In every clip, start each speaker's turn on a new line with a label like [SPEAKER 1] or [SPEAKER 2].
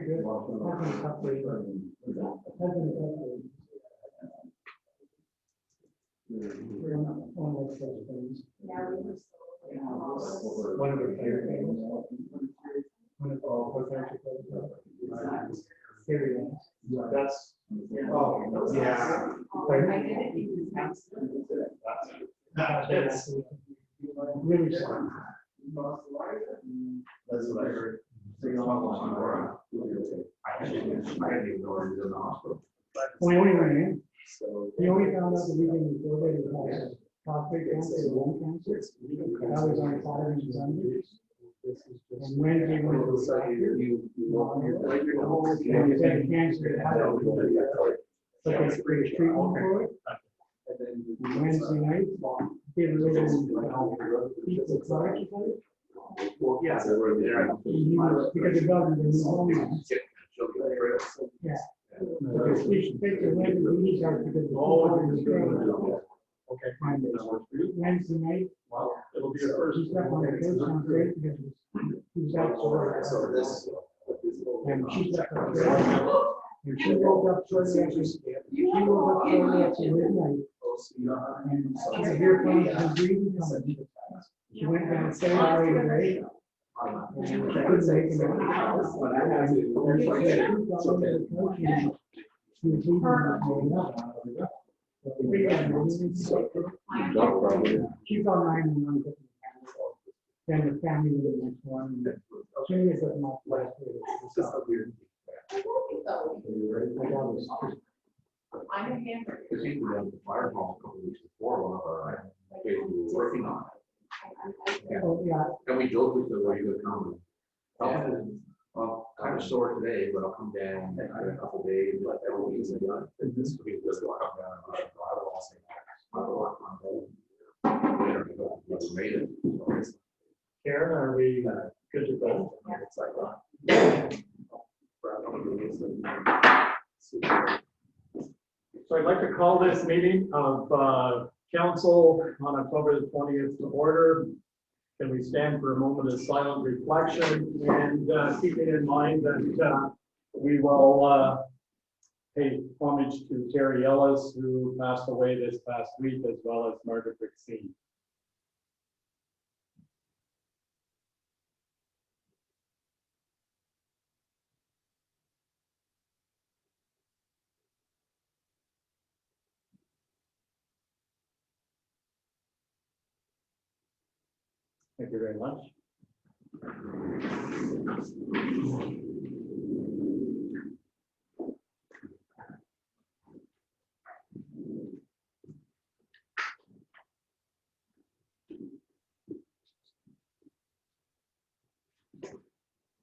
[SPEAKER 1] pretty good. Has been a tough week. Has been a tough week. We're on those things. One of the favorite things. One of all what's actually serious.
[SPEAKER 2] That's
[SPEAKER 1] oh yeah. That's really sorry.
[SPEAKER 2] That's what I heard. I didn't even know he was in the hospital.
[SPEAKER 1] We only went in. We only found out the weekend before they had prostate cancer, lung cancer. That was on Saturday and Sunday. And Wednesday went to the doctor. And they said cancer had it. So they sprayed treatment for it. Wednesday night, they were living people charged for it.
[SPEAKER 2] Yeah, they were there.
[SPEAKER 1] Because the government was home. Yeah. Because we should take the women, we need our because the okay, fine. Wednesday night.
[SPEAKER 2] Well, it'll be your first.
[SPEAKER 1] She slept on the couch on great because he was out for
[SPEAKER 2] So this.
[SPEAKER 1] and she slept on the couch. And she woke up shortly after midnight. And she could hear from her breathing coming. She went downstairs right away. And she couldn't make it out. She was leaving she's on 911. Then the family was the next one. She is at my last week.
[SPEAKER 3] I'm a hammer.
[SPEAKER 2] Because he was the fire hall a couple weeks before one of our kids we were working on it.
[SPEAKER 1] Oh, yeah.
[SPEAKER 2] And we joked with them where you would come. Well, kind of sore today, but I'll come down in a couple days, let everyone easy done. And this will be good. I'll come down and I don't want to say I'll work on it. Made it.
[SPEAKER 4] Karen, are we good to go? It's like that. So I'd like to call this meeting of council on October the 20th to order. Can we stand for a moment of silent reflection and keeping in mind that we will pay homage to Terry Ellis, who passed away this past week, as well as Margaret Rixine. Thank you very much.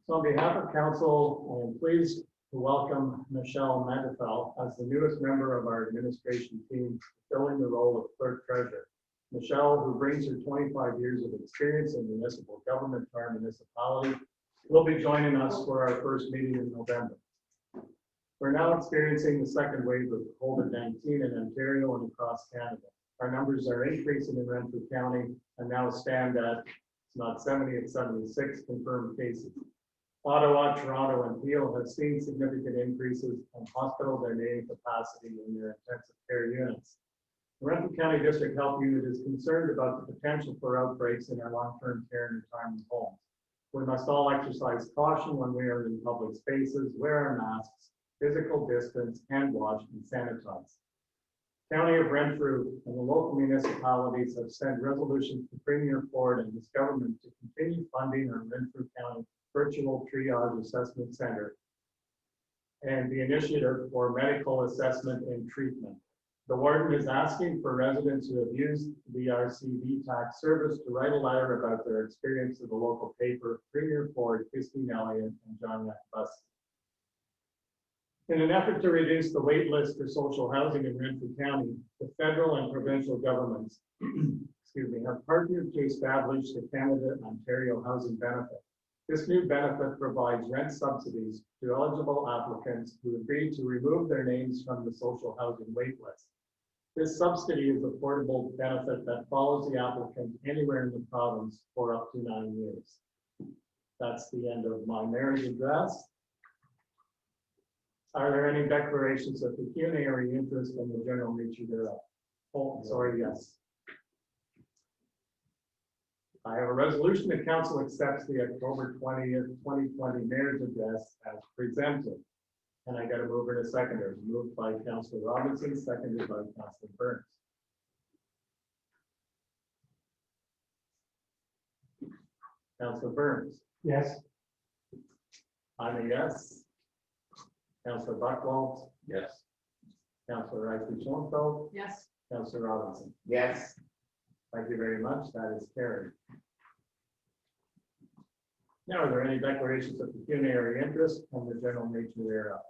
[SPEAKER 4] So on behalf of council, I am pleased to welcome Michelle Mandefel as the newest member of our administration team, filling the role of clerk treasurer. Michelle, who brings her 25 years of experience in municipal government to our municipality, will be joining us for our first meeting in November. We're now experiencing the second wave of COVID-19 in Ontario and across Canada. Our numbers are increasing in Renfrew County and now stand at, it's not 70, it's 76 confirmed cases. Ottawa, Toronto, and Peel have seen significant increases, and hospitals are nearing capacity in their intensive care units. The Renfrew County District Health Unit is concerned about the potential for outbreaks in our long-term care and retirement homes. We must all exercise caution when we are in public spaces, wear our masks, physical distance, hand wash, and sanitize. County of Renfrew and the local municipalities have sent resolutions to Premier Ford and his government to continue funding our Renfrew County Virtual Triage Assessment Center and the initiative for medical assessment and treatment. The warden is asking for residents who have used the RCV tax service to write a letter about their experience of the local paper, Premier Ford, Christine Elliott, and John Bus. In an effort to reduce the wait list for social housing in Renfrew County, the federal and provincial governments have partnered to establish the Canada-Ontario Housing Benefit. This new benefit provides rent subsidies to eligible applicants who agree to remove their names from the social housing wait list. This subsidy is a portable benefit that follows the applicant anywhere in the province for up to 9 years. That's the end of my marriage address. Are there any declarations of pecuniary interest in the general nature thereof? Oh, sorry, yes. I have a resolution that council accepts the October 20th, 2020 mayor's address as presented. And I got a mover and a seconder. Moved by Councilor Robinson, seconded by Councilor Burns. Councilor Burns.
[SPEAKER 1] Yes.
[SPEAKER 4] I'm a yes. Councilor Buckwalt.
[SPEAKER 2] Yes.
[SPEAKER 4] Councilor Rice Schoenfeld.
[SPEAKER 3] Yes.
[SPEAKER 4] Councilor Robinson.
[SPEAKER 2] Yes.
[SPEAKER 4] Thank you very much. That is carried. Now, are there any declarations of pecuniary interest and the general nature thereof?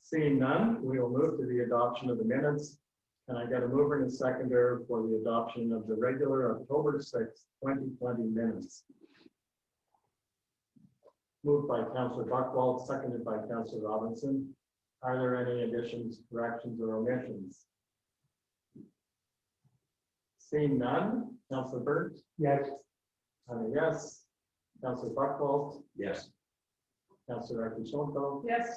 [SPEAKER 4] Seeing none, we will move to the adoption of the minutes. And I got a mover and a seconder for the adoption of the regular October 6th, 2020 minutes. Moved by Councilor Buckwalt, seconded by Councilor Robinson. Are there any additions, corrections, or omissions? Seeing none, Councilor Burns.
[SPEAKER 1] Yes.
[SPEAKER 4] I'm a yes. Councilor Buckwalt,
[SPEAKER 2] Yes.
[SPEAKER 4] Councilor Schoenfeld,
[SPEAKER 3] Yes.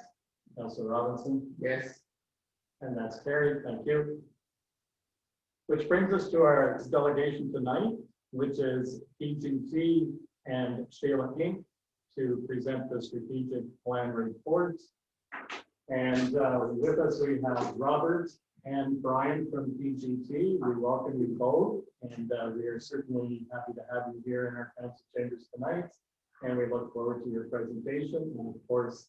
[SPEAKER 4] Councilor Robinson,
[SPEAKER 2] Yes.
[SPEAKER 4] and that's carried. Thank you. Which brings us to our delegation tonight, which is PGT and Sheila Inc. to present the strategic plan report. And with us, we have Robert and Brian from PGT. We welcome you both, and we are certainly happy to have you here in our council chambers tonight. And we look forward to your presentation. And of course,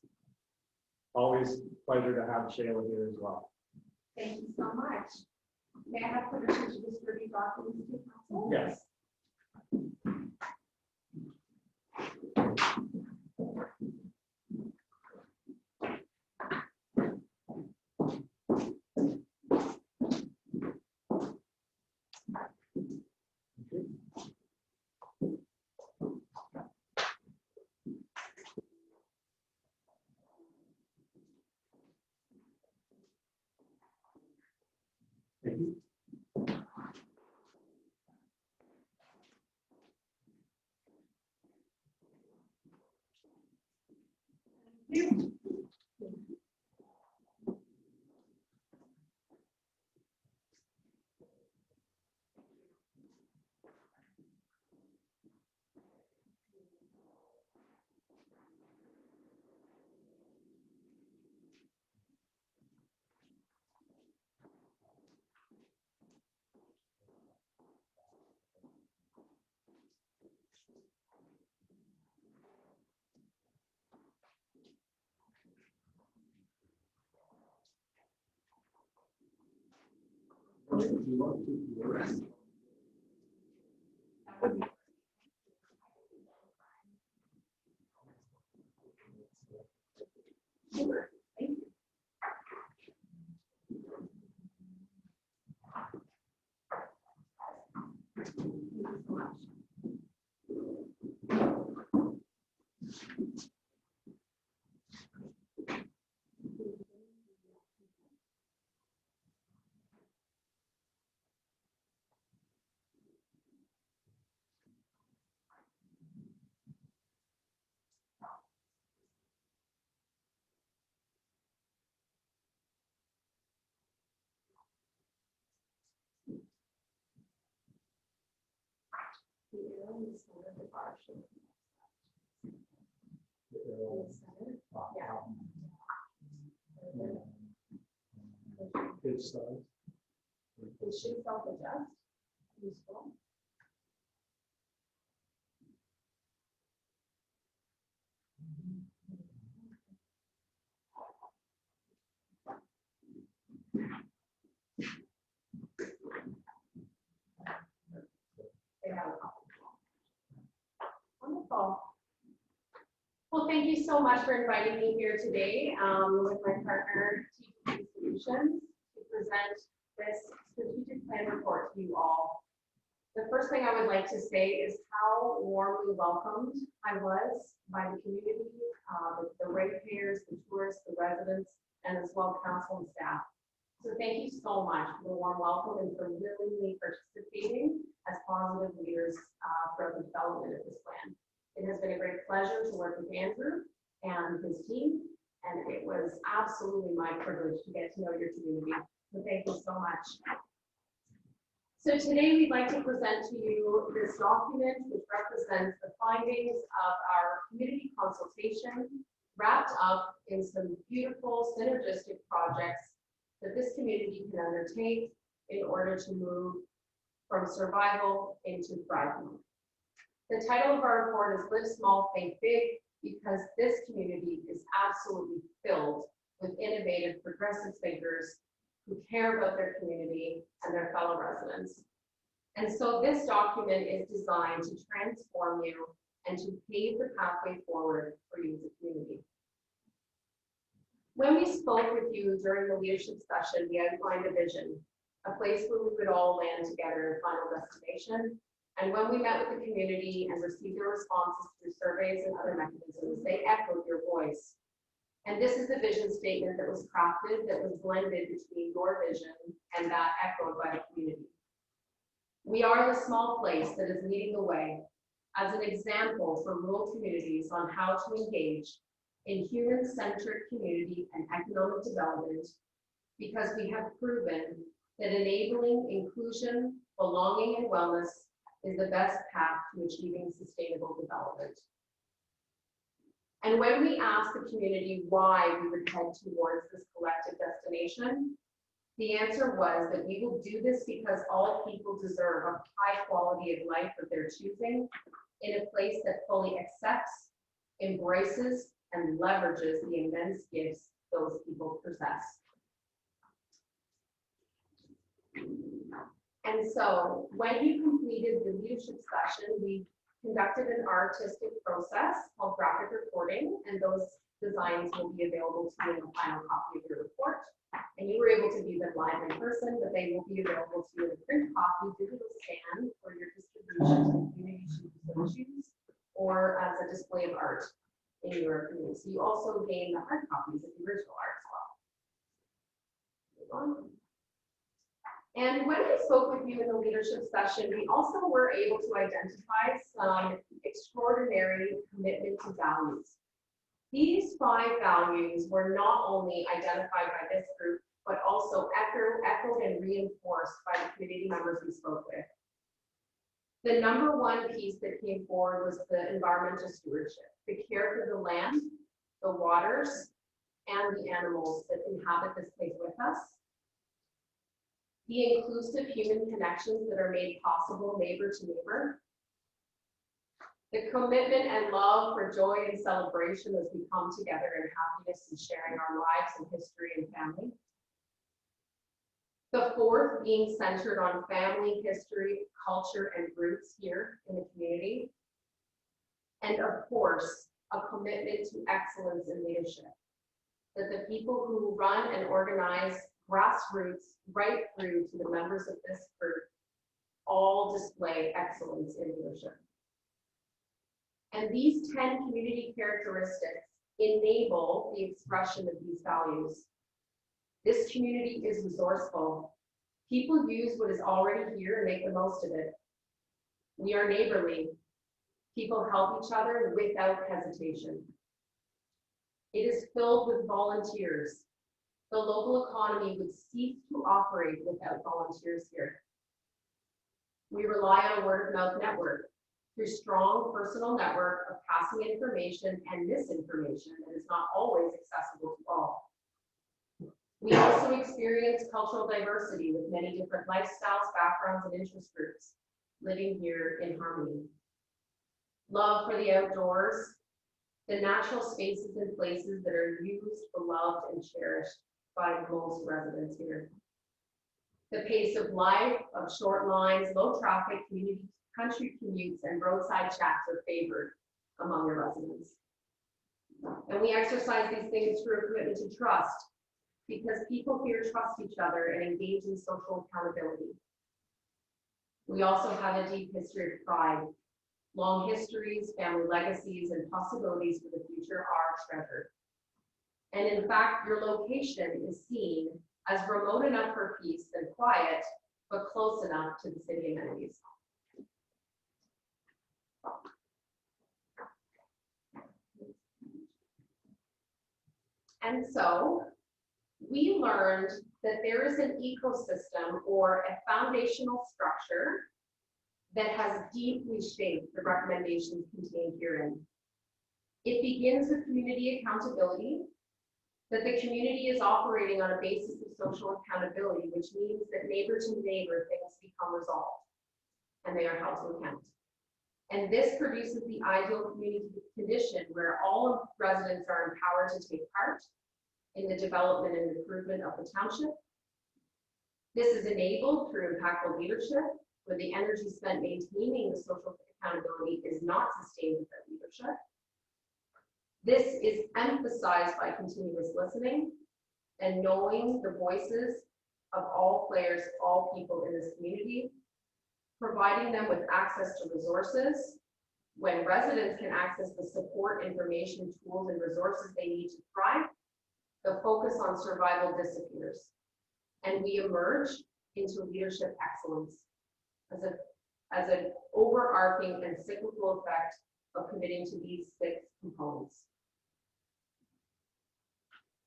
[SPEAKER 4] always pleasure to have Shayla here as well.
[SPEAKER 3] Thank you so much. May I have permission to distribute documents to council?
[SPEAKER 4] Yes. Thank you.
[SPEAKER 3] Sure. Thank you. Thank you so much. Here in the center of the bar shape. In the center. Yeah.
[SPEAKER 4] Good start.
[SPEAKER 3] It should self-adjust. Useful. They have a couple. Wonderful. Well, thank you so much for inviting me here today with my partner, TPP Solutions, to present this strategic plan report to you all. The first thing I would like to say is how warmly welcomed I was by the community, the ratepayers, the tourists, the residents, and as well council and staff. So thank you so much for the warm welcome and for willingly participating as positive leaders throughout the development of this plan. It has been a great pleasure to work with Andrew and his team, and to know your community. So thank you so much. So today we'd like to present to you this document which represents the findings of our community consultation wrapped up in some beautiful synergistic projects that this community can undertake in order to move from survival into thriving. The title of our report is Live Small, Think Big, because this community is absolutely filled with innovative, progressive thinkers who care about their community and their fellow residents. And so this document is designed to transform you and to pave the pathway forward for you as a community. When we spoke with you during the leadership session, we outlined a vision, a place where we would all land together in final destination. And when we met with the community and received their responses through surveys and other mechanisms, they echoed your voice. And this is the vision statement that was crafted, that was blended between your vision and that echoed by the community. We are the small place that is leading the way as an example for rural communities on how to engage in human-centric community and economic development, because we have proven that enabling inclusion, belonging, and wellness is the best path to achieving sustainable development. And when we asked the community why we would head towards this collective destination, the answer was that we will do this because all people deserve a high quality of life of their choosing in a place that fully accepts, embraces, and leverages the immense gifts those people possess. And so when you completed the leadership session, we conducted an artistic process called graphic recording, and those designs will be available to you in the final copy of your report. And you were able to view them live in person, but they will be available to you in a print copy, digital scan for your distribution to community choose, or as a display of art in your community. So you also gain the hard copies of the original art as well. Move on. And when we spoke with you in the leadership session, we also were able to identify some extraordinary commitment to values. These 5 values were not only identified by this group, but also echoed and reinforced by the community members we spoke with. The number one piece that came forward was the environmental stewardship, the care for the land, the waters, and the animals that inhabit this place with us. The inclusive human connections that are made possible neighbor to neighbor. The commitment and love for joy and celebration as we come together in happiness and sharing our lives and history and family. The 4th being centered on family, history, culture, and roots here in the community. And of course, a commitment to excellence in leadership. That the people who run and organize grassroots right through to the members of this group all display excellence in leadership. And these 10 community characteristics enable the expression of these values. This community is resourceful. People use what is already here and make the most of it. We are neighborly. People help each other without hesitation. It is filled with volunteers. The local economy would cease to operate without volunteers here. We rely on a word-of-mouth network through strong personal network of passing information and misinformation that is not always accessible to all. We also experience cultural diversity with many different lifestyles, backgrounds, and interest groups living here in harmony. Love for the outdoors, the natural spaces and places that are used, beloved, and cherished by most residents here. The pace of life, of short lines, low traffic, community, country commutes, and roadside chats are favored among the residents. And we exercise these things through a commitment to trust, because people here trust each other and engage in social accountability. We also have a deep history of pride. Long histories, family legacies, and possibilities for the future are treasured. And in fact, your location is seen as remote enough for peace and quiet, but close enough to the city amenities. And so, we learned that there is an ecosystem or a foundational structure that has deeply shaped the recommendations contained herein. It begins with community accountability, that the community is operating on a basis of social accountability, which means that neighbor to neighbor things become resolved and they are held to account. And this produces the ideal community condition where all residents are empowered to take part in the development and improvement of the township. This is enabled through impactful leadership, where the energy spent maintaining the social accountability is not sustained with that leadership. This is emphasized by continuous listening and knowing the voices of all players, all people in this community, providing them with access to resources. When residents can access the support, information, tools, and resources they need to thrive, the focus on survival disappears, and we emerge into leadership excellence as an overarching and cyclical effect of committing to these 6 components.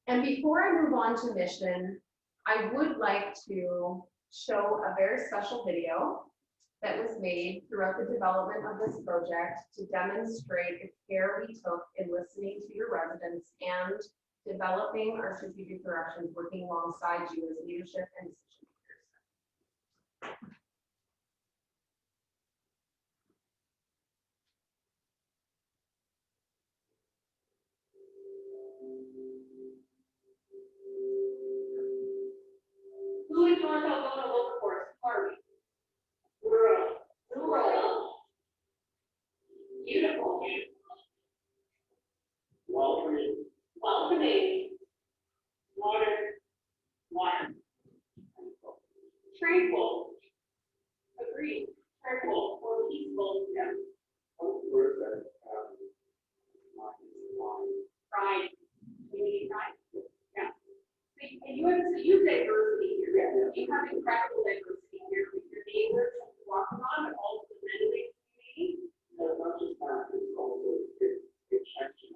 [SPEAKER 3] And before I move on to mission, I would like to show a very special video that was made throughout the development of this project to demonstrate the care we took in listening to your residents and developing our strategic directions, working alongside you as leadership and decision makers. Who is North Algonah local force? Are we? Rural. Beautiful. Welcoming. Water. Tranquil. Agreed. Tranquil or peaceful. Yeah. Pride. You need pride. Yeah. And you diversity here. Yeah. You have incredible diversity here with your neighbors walking on, but also the Mennonite community.
[SPEAKER 5] No, not just that, it's also it's section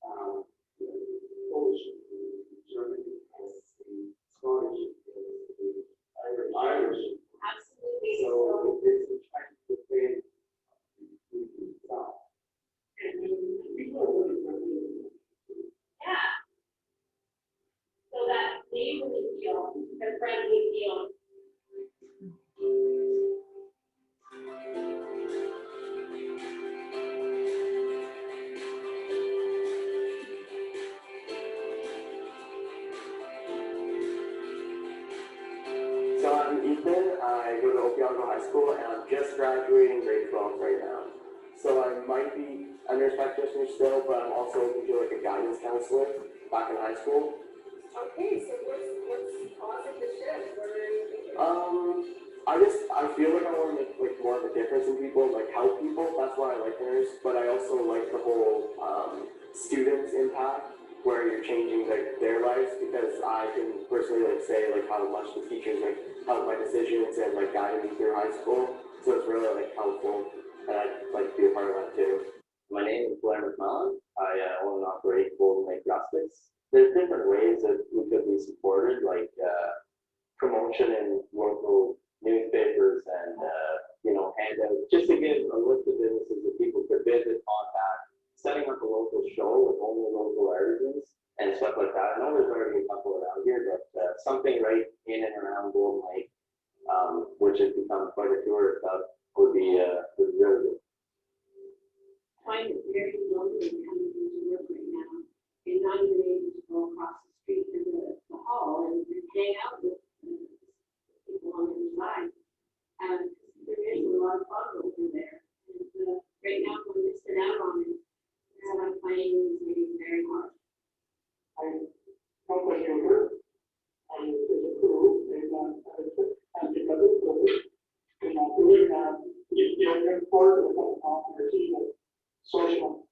[SPEAKER 5] of the Polish, German, the Scottish, the Irish.
[SPEAKER 3] Absolutely.
[SPEAKER 5] So it's a check within the South. And people are really
[SPEAKER 3] Yeah. So that neighborly feel, the friendly feel.
[SPEAKER 5] So I'm Ethan, I go to Opeongo High School, and I'm just graduating grade 12 right now. So I might be a nurse practitioner still, but I'm also open to like a guidance counselor back in high school.
[SPEAKER 3] Okay, so what's causing the shift? What are you thinking?
[SPEAKER 5] I feel like I want to make like more of a difference in people, like help people. That's why I like the nurse, but I also like the whole students impact, where you're changing like their lives, because I can personally like say like how much the teachers like help my decisions and like guided me through high school. So it's really like helpful, and I'd like to be a part of that too. My name is Blair McMillan. I own and operate Golden Lake Rustics. There's different ways that we could be supported, like promotion in local newspapers and handouts, just to give a list of businesses that people could visit, contact, setting up a local show with only local artisans and stuff like that. I know there's already a couple around here, but something right in and around Golden Lake, which has become quite a tourist hub, would be really good.
[SPEAKER 6] Find it very lonely coming into work right now and not even able to go across the street to the hall and hang out with people on the other side. There is a lot of fun over there. And right now we're missing out on it. So I'm finding these meetings very hard.
[SPEAKER 5] I'm Papa Sugar. And there's a crew, and another crew. And I'm doing you're part of the team. Social.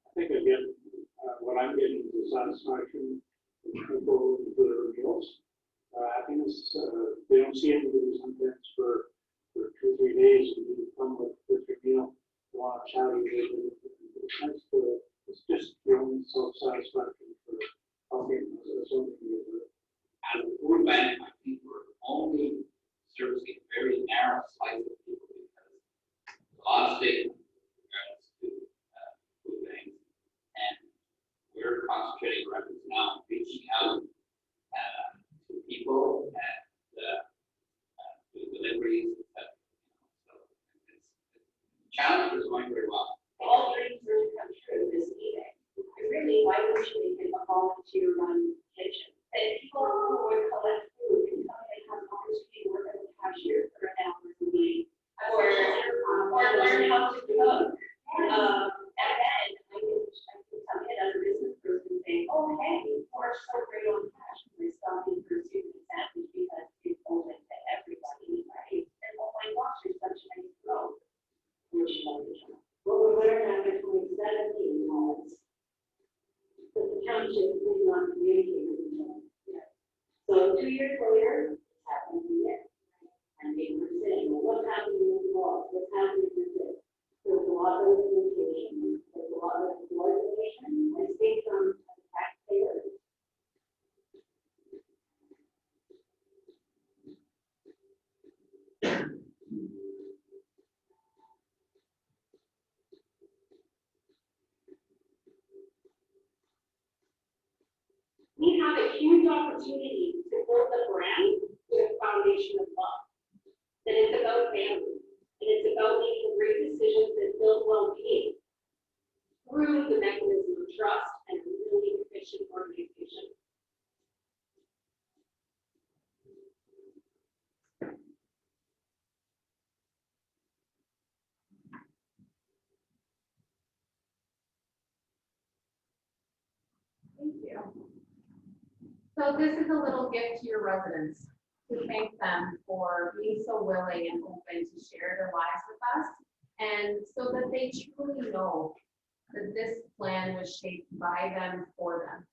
[SPEAKER 5] I think again, what I'm getting is satisfaction from people who do their meals. Happiness, they don't see anybody sometimes for 2 or 3 days, and you come with your meal, you want to chat with you. It's just your own self-satisfaction for
[SPEAKER 7] trees, et cetera. So challenge is going very well.
[SPEAKER 6] All dreams really come true this meeting. And really, why don't you make it a volunteer run kitchen? And people who would collect food can come and have an opportunity to work as a cashier for an hour a week. Or learn how to cook. And then I can come in as a business person saying, oh, hey, you are so great on cash. And I stop in for a student sandwich because it's open to everybody, right? And oh my gosh, you're such a nice girl. Which love the job. What we learned after 2017 was that the township did not communicate with each other. Yeah. So 2 years later, it's happening again. And they were saying, well, what's happening with the law? What's happening with this? There's a lot of communication, there's a lot of coordination, and speak from the taxpayers. We have a huge opportunity to build a brand with a foundation of love. That it's about family, and it's about making great decisions that build well-being through the mechanism of trust and a really efficient organization.
[SPEAKER 3] Thank you. So this is a little gift to your residents to thank them for being so willing and open to share their lives with us. And so that they truly know that this plan was shaped by them for them.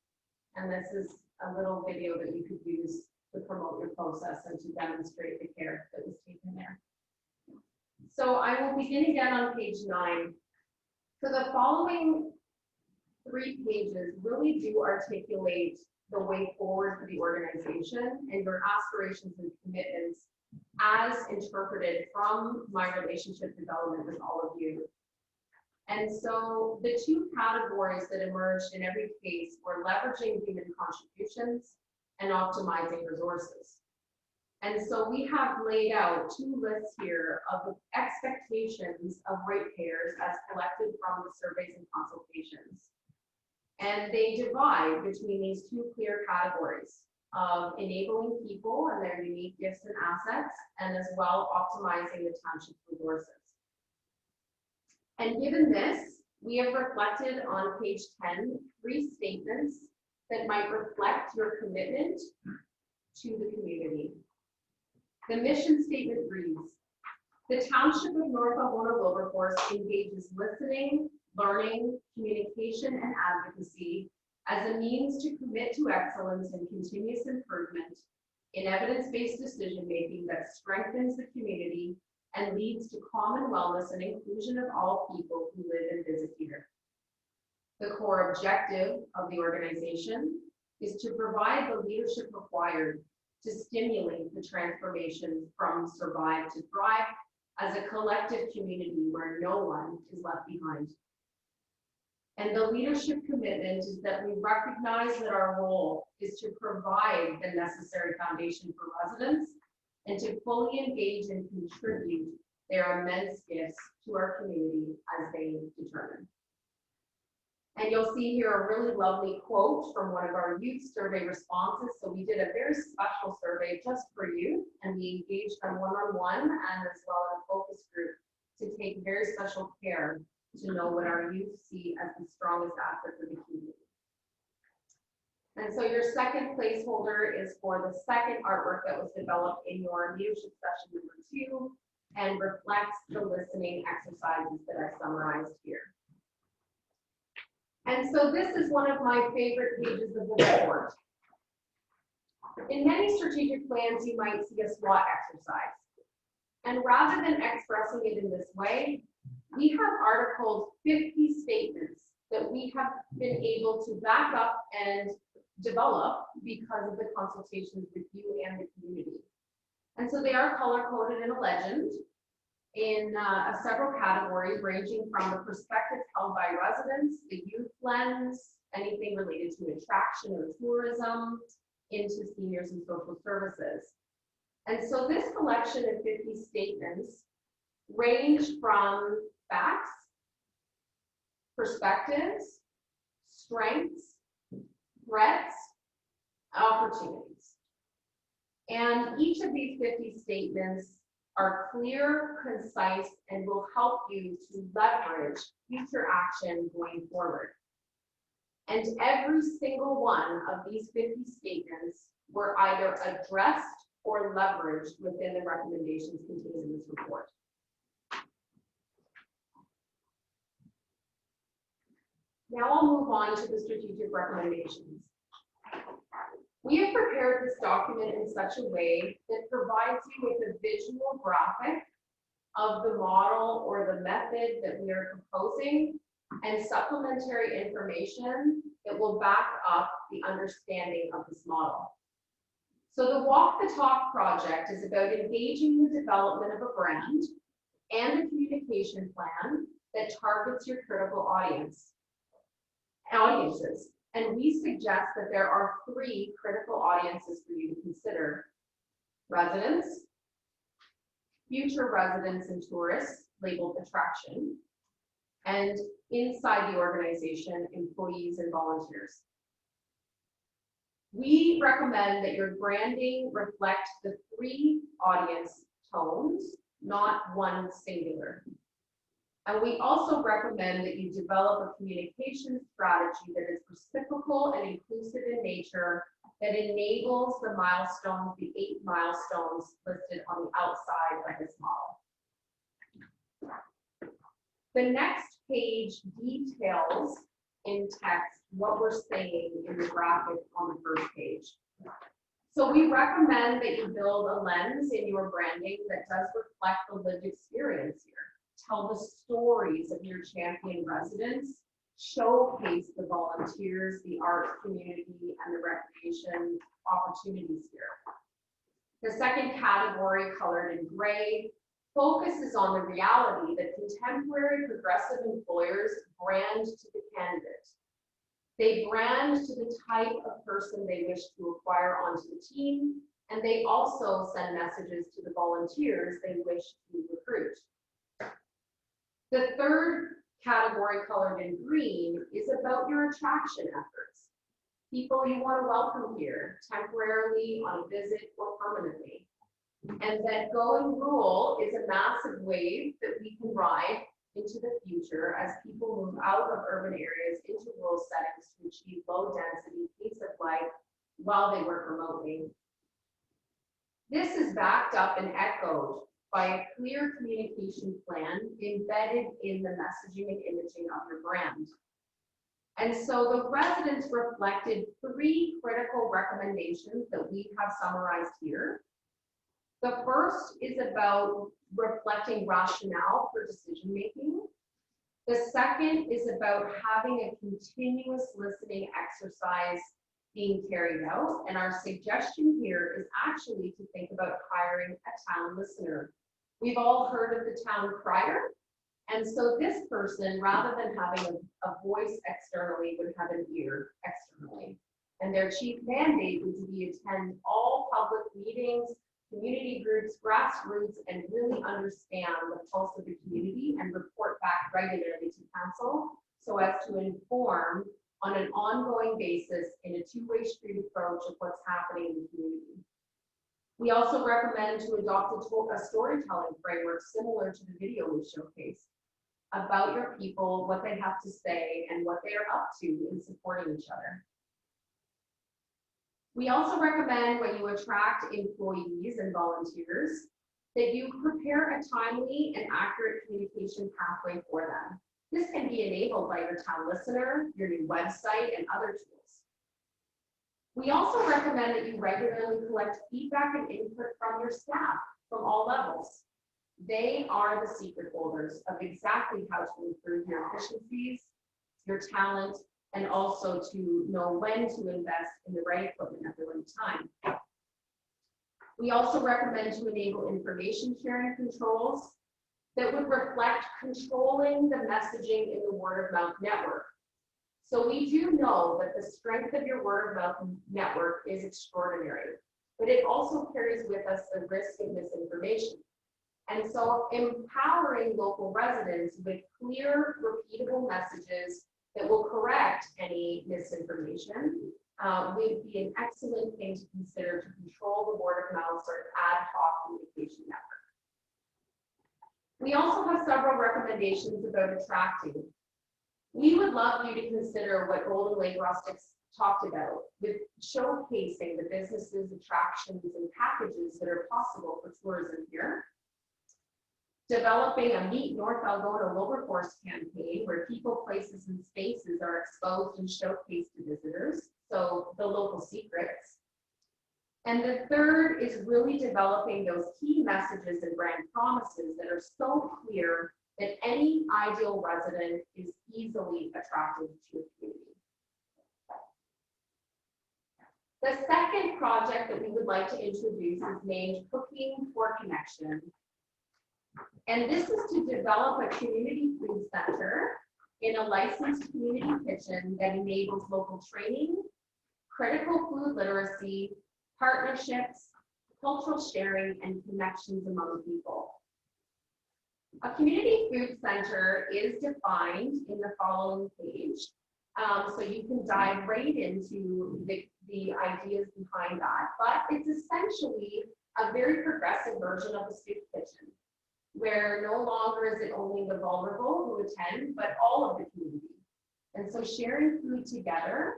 [SPEAKER 3] And this is a little video that you could use to promote your process and to demonstrate the care that was taken there. So I will begin again on page 9. So the following 3 pages really do articulate the way forward for the organization and your aspirations and commitments as interpreted from my relationship development with all of you. And so the 2 categories that emerged in every case were leveraging human contributions and optimizing resources. And so we have laid out 2 lists here of the expectations of ratepayers as collected from the surveys and consultations. And they divide between these 2 clear categories of enabling people and their unique gifts and assets, and as well optimizing the township's resources. And given this, we have reflected on page 10, 3 statements that might reflect your commitment to the community. The mission statement reads, the township of North Alberta Wilberforce engages listening, learning, communication, and advocacy as a means to commit to excellence and continuous improvement in evidence-based decision-making that strengthens the community and leads to common wellness and inclusion of all people who live and visit here. The core objective of the organization is to provide the leadership required to stimulate the transformation from survive to thrive as a collective community where no one is left behind. And the leadership commitment is that we recognize that our role is to provide the necessary foundation for residents and to fully engage and contribute their immense gifts to our community as they determine. And you'll see here a really lovely quote from one of our youth survey responses. So we did a very special survey just for you, and we engaged them one-on-one and as well as a focus group to take very special care to know what our youth see as the strongest asset for the community. And so your second placeholder is for the second artwork that was developed in your leadership session number 2 and reflects the listening exercises that I summarized here. And so this is one of my favorite pages of the report. In many strategic plans, you might see a SWOT exercise. And rather than expressing it in this way, we have articled 50 statements that we have been able to back up and develop because of the consultations with you and the community. And so they are color-coded in a legend in several categories ranging from the perspectives held by residents, the youth lens, anything related to attraction or tourism, into seniors and social services. And so this collection of 50 statements range from facts, perspectives, strengths, threats, opportunities. And each of these 50 statements are clear, concise, and will help you to leverage future action going forward. And every single one of these 50 statements were either addressed or leveraged within the recommendations contained in this report. Now I'll move on to the strategic recommendations. We have prepared this document in such a way that provides you with a visual graphic of the model or the method that we are proposing and supplementary information that will back up the understanding of this model. So the Walk the Talk project is about engaging in the development of a brand and a communication plan that targets your critical audiences. And we suggest that there are 3 critical audiences for you to consider: residents, future residents and tourists, labeled attraction, and inside the organization, employees and volunteers. We recommend that your branding reflect the 3 audience tones, not one singular. And we also recommend that you develop a communication strategy that is reciprocal and inclusive in nature, that enables the milestones, the 8 milestones listed on the outside of this model. The next page details in text what we're saying in the graphic on the first page. So we recommend that you build a lens in your branding that does reflect the lived experience here. Tell the stories of your champion residents, showcase the volunteers, the arts community, and the recreation opportunities here. The second category, colored in gray, focuses on the reality that contemporary progressive employers brand to the candidate. They brand to the type of person they wish to acquire onto the team, and they also send messages to the volunteers they wish to recruit. The third category, colored in green, is about your attraction efforts. People you want to welcome here, temporarily, on a visit, or permanently. And that going rural is a massive wave that we can ride into the future as people move out of urban areas into rural settings to achieve low density pace of life while they work remotely. This is backed up and echoed by a clear communication plan embedded in the messaging and imaging of your brand. And so the residents reflected 3 critical recommendations that we have summarized here. The first is about reflecting rationale for decision making. The second is about having a continuous listening exercise being carried out. And our suggestion here is actually to think about hiring a town listener. We've all heard of the town crier. And so this person, rather than having a voice externally, would have an ear externally. And their chief mandate would be attend all public meetings, community groups, grassroots, and really understand the pulse of the community and report back regularly to council so as to inform on an ongoing basis in a 2-way street approach of what's happening in the community. We also recommend to adopt a storytelling framework similar to the video we showcased about your people, what they have to say, and what they are up to in supporting each other. We also recommend when you attract employees and volunteers that you prepare a timely and accurate communication pathway for them. This can be enabled by your town listener, your new website, and other tools. We also recommend that you regularly collect feedback and input from your staff from all levels. They are the secret holders of exactly how to improve your efficiencies, your talent, and also to know when to invest in the right equipment at the right time. We also recommend to enable information sharing controls that would reflect controlling the messaging in the word of mouth network. So we do know that the strength of your word of mouth network is extraordinary, but it also carries with us the risk of misinformation. And so empowering local residents with clear, repeatable messages that will correct any misinformation would be an excellent thing to consider to control the word of mouth sort of ad hoc communication network. We also have several recommendations about attracting. We would love you to consider what Golden Lake Rustics talked about with showcasing the businesses, attractions, and packages that are possible for tourism here. Developing a Meet North Algona Wilberforce campaign where people, places, and spaces are exposed and showcased to visitors, so the local secrets. And the third is really developing those key messages and brand promises that are so clear that any ideal resident is easily attracted to a community. The second project that we would like to introduce is named Cooking for Connection. And this is to develop a community food center in a licensed community kitchen that enables local training, critical food literacy, partnerships, cultural sharing, and connections among people. A community food center is defined in the following page. So you can dive right into the ideas behind that, but it's essentially a very progressive version of a soup kitchen, where no longer is it only the vulnerable who attend, but all of the community. And so sharing food together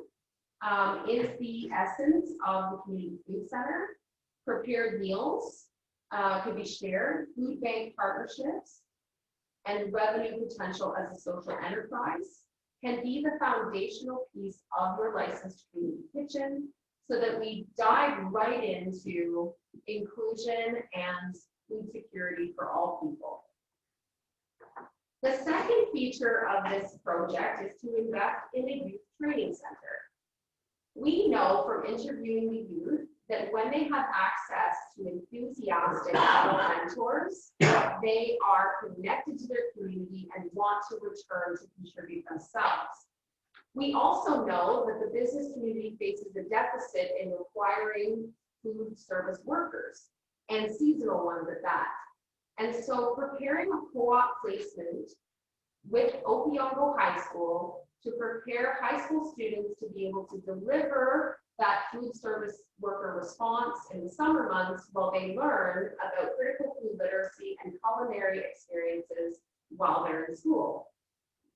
[SPEAKER 3] is the essence of the community food center. Prepared meals could be shared, food bank partnerships, and revenue potential as a social enterprise can be the foundational piece of your licensed community kitchen, so that we dive right into inclusion and food security for all people. The second feature of this project is to invest in a youth training center. We know from interviewing the youth that when they have access to enthusiastic adult mentors, they are connected to their community and want to return to contribute themselves. We also know that the business community faces a deficit in requiring food service workers, and seasonal ones at that. And so preparing a co-op placement with Opeongo High School to prepare high school students to be able to deliver that food service worker response in the summer months while they learn about critical food literacy and culinary experiences while they're in school.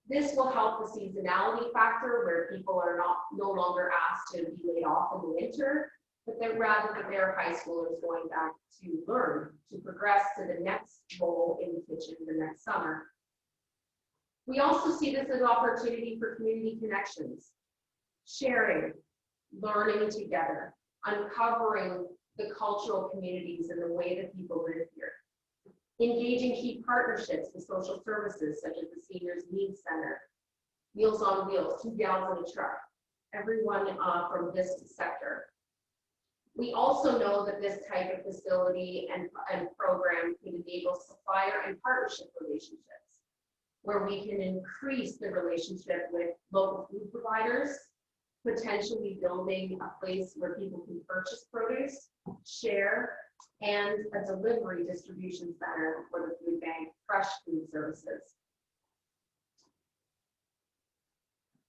[SPEAKER 3] This will help the seasonality factor, where people are no longer asked to be laid off in the winter, but then rather that they're high schoolers going back to learn, to progress to the next role in the kitchen the next summer. We also see this as an opportunity for community connections, sharing, learning together, uncovering the cultural communities and the way that people live here, engaging key partnerships with social services such as the Seniors Needs Center, Meals on Wheels, 2 Gals in a Truck, everyone from this sector. We also know that this type of facility and program can enable supplier and partnership relationships, where we can increase the relationship with local food providers, potentially building a place where people can purchase produce, share, and a delivery distribution center for the food bank, fresh food services.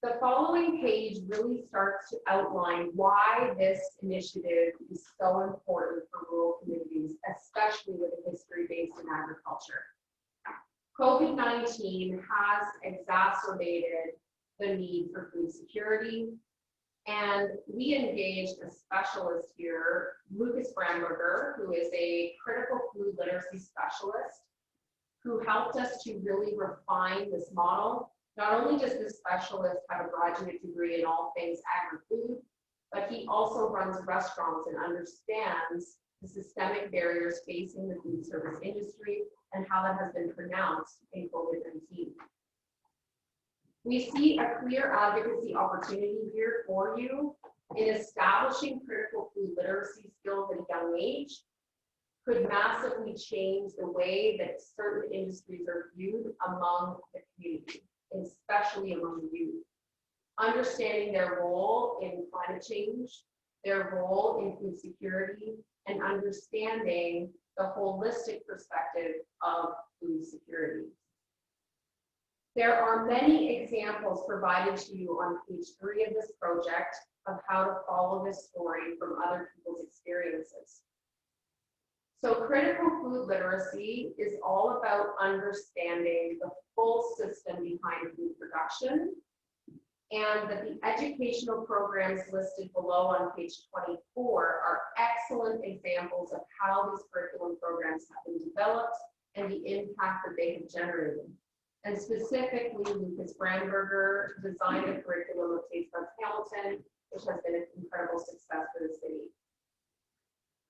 [SPEAKER 3] The following page really starts to outline why this initiative is so important for rural communities, especially with a history based in agriculture. COVID-19 has exacerbated the need for food security, and we engaged a specialist here, Lucas Bramberger, who is a critical food literacy specialist, who helped us to really refine this model. Not only does this specialist have a graduate degree in all things agri-food, but he also runs restaurants and understands the systemic barriers facing the food service industry and how that has been pronounced in COVID-19. We see a clear advocacy opportunity here for you in establishing critical food literacy skills at a young age. Could massively change the way that certain industries are viewed among the community, especially among the youth. Understanding their role in climate change, Their role in food security and understanding the holistic perspective of food security. There are many examples provided to you on page 3 of this project of how to follow this story from other people's experiences. So critical food literacy is all about understanding the full system behind food production, and that the educational programs listed below on page 24 are excellent examples of how these curriculum programs have been developed and the impact that they have generated. And specifically, Lucas Brandberger designed a curriculum of Taste Buds Hamilton, which has been an incredible success for the city.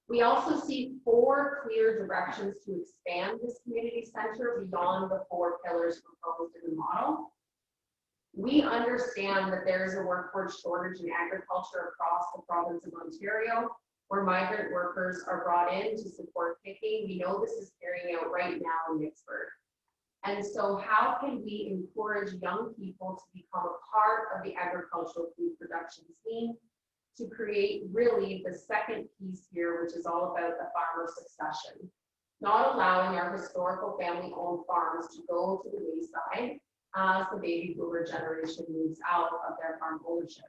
[SPEAKER 3] We also see 4 clear directions to expand this community center beyond the 4 pillars proposed in the model. We understand that there is a workforce shortage in agriculture across the province of Ontario, where migrant workers are brought in to support picking. We know this is carrying out right now in Mixford. And so how can we encourage young people to become a part of the agricultural food production scene to create really the second piece here, which is all about the farmer succession, not allowing our historical family-owned farms to go to the wayside as the baby boomer generation moves out of their farm ownership.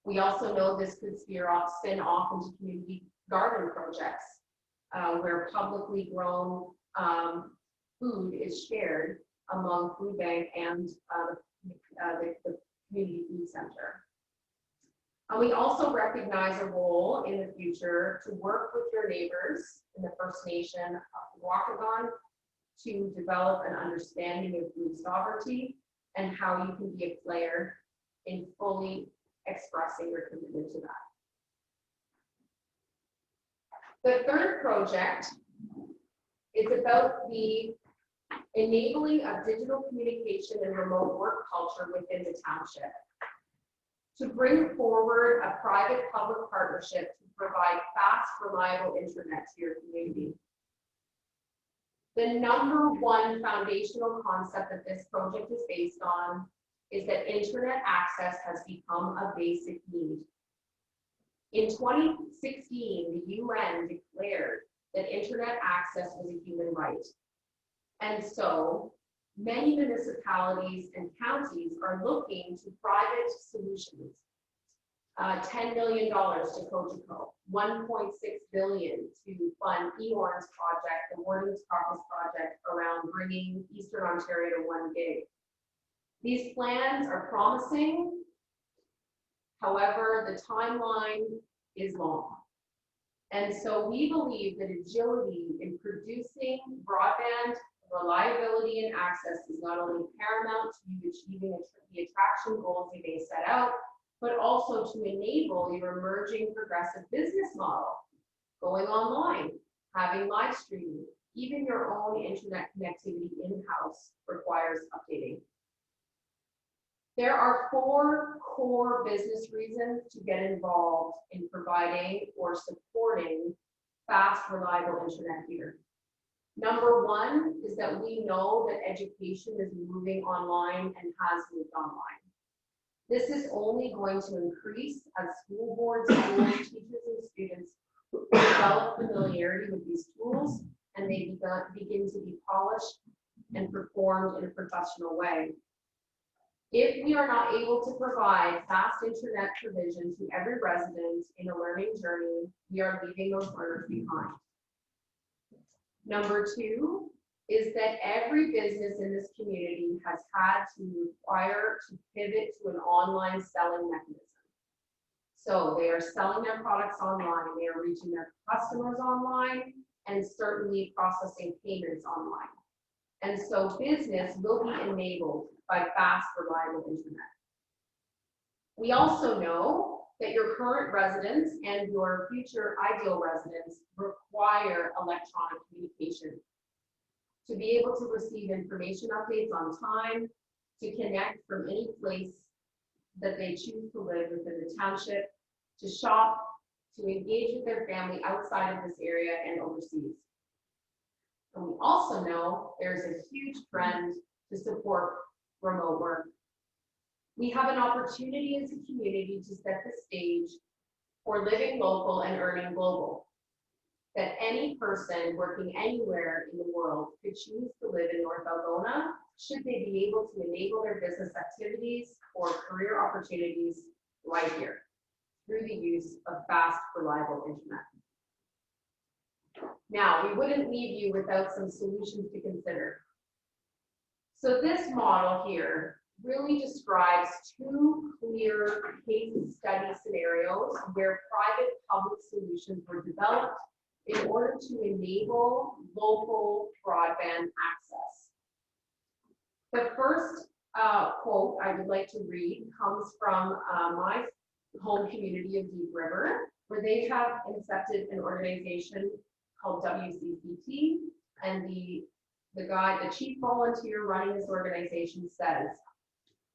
[SPEAKER 3] We also know this could spin off into community garden projects where publicly grown food is shared among food bank and the community food center. And we also recognize a role in the future to work with your neighbors in the First Nation of Waakagon to develop an understanding of food sovereignty and how you can be a player in fully expressing your commitment to that. The third project is about the enabling of digital communication and remote work culture within the township, to bring forward a private-public partnership to provide fast, reliable internet to your community. The number one foundational concept that this project is based on is that internet access has become a basic need. In 2016, the UN declared that internet access was a human right. And so many municipalities and counties are looking to private solutions. $10 million to Cogeco, $1.6 billion to fund eHorns project, the Warden's Caucus project around bringing Eastern Ontario to 1 gig. These plans are promising. However, the timeline is long. And so we believe that agility in producing broadband, reliability and access is not only paramount to you achieving the attraction goals you may set out, but also to enable your emerging progressive business model, going online, having live streaming, even your own internet connectivity in-house requires updating. There are 4 core business reasons to get involved in providing or supporting fast, reliable internet here. Number 1 is that we know that education is moving online and has moved online. This is only going to increase as school boards, schools, teachers, and students develop familiarity with these tools and they begin to be polished and performed in a professional way. If we are not able to provide fast internet provision to every resident in a learning journey, we are leaving those learners behind. Number 2 is that every business in this community has had to require to pivot to an online selling mechanism. So they are selling their products online, they are reaching their customers online, and certainly processing payments online. And so business will be enabled by fast, reliable internet. We also know that your current residents and your future ideal residents require electronic communication to be able to receive information updates on time, to connect from any place that they choose to live within the township, to shop, to engage with their family outside of this area and overseas. And we also know there's a huge trend to support remote work. We have an opportunity as a community to set the stage for living local and earning global. That any person working anywhere in the world could choose to live in North Algona should they be able to enable their business activities or career opportunities right here through the use of fast, reliable internet. Now, we wouldn't leave you without some solutions to consider. So this model here really describes two clear case study scenarios where private-public solutions were developed in order to enable local broadband access. The first quote I would like to read comes from my home community of Deep River, where they have accepted an organization called WCCT, and the chief volunteer running this organization says,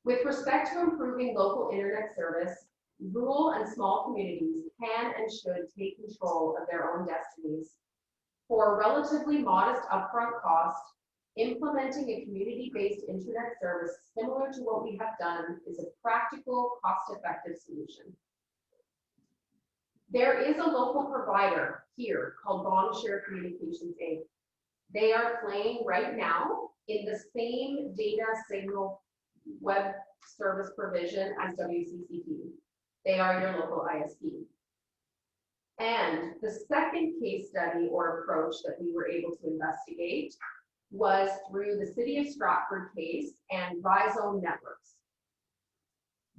[SPEAKER 3] with respect to improving local internet service, rural and small communities can and should take control of their own destinies. For a relatively modest upfront cost, implementing a community-based internet service similar to what we have done is a practical, cost-effective solution. There is a local provider here called Bondshare Communications Inc. They are playing right now in the same data signal web service provision as WCCT. They are your local ISP. And the second case study or approach that we were able to investigate was through the City of Stratford case and Rhizome Networks.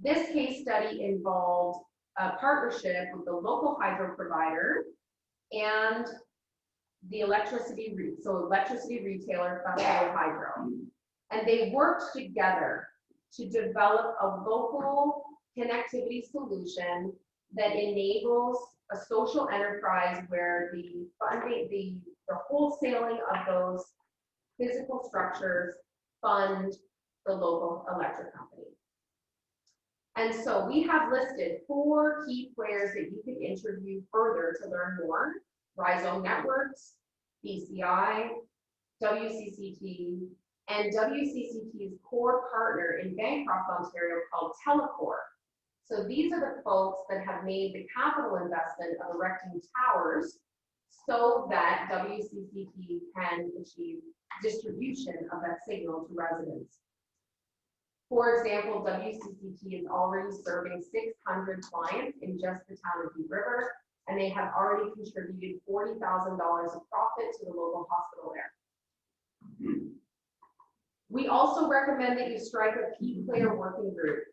[SPEAKER 3] This case study involved a partnership with the local hydro provider and the electricity retailer Festival Hydro. And they worked together to develop a local connectivity solution that enables a social enterprise where the funding, the wholesaling of those physical structures fund the local electric company. And so we have listed 4 key players that you can interview further to learn more: Rhizome Networks, BCI, WCCT, and WCCT's core partner in Bancroft, Ontario called Telecor. So these are the folks that have made the capital investment of erecting towers so that WCCT can achieve distribution of that signal to residents. For example, WCCT is already serving 600 clients in just the town of Deep River, and they have already contributed $40,000 of profit to the local hospital there. We also recommend that you strike a key player working group,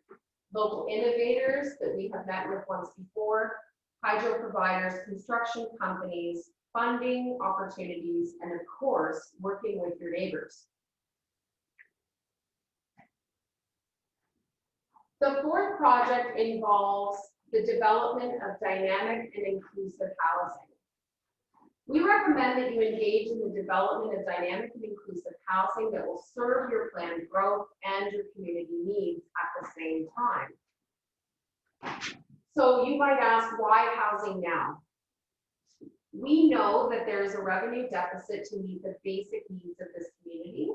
[SPEAKER 3] local innovators that we have met with once before, hydro providers, construction companies, funding opportunities, and of course, working with your neighbors. The fourth project involves the development of dynamic and inclusive housing. We recommend that you engage in the development of dynamic and inclusive housing that will serve your planned growth and your community needs at the same time. So you might ask, why housing now? We know that there is a revenue deficit to meet the basic needs of this community.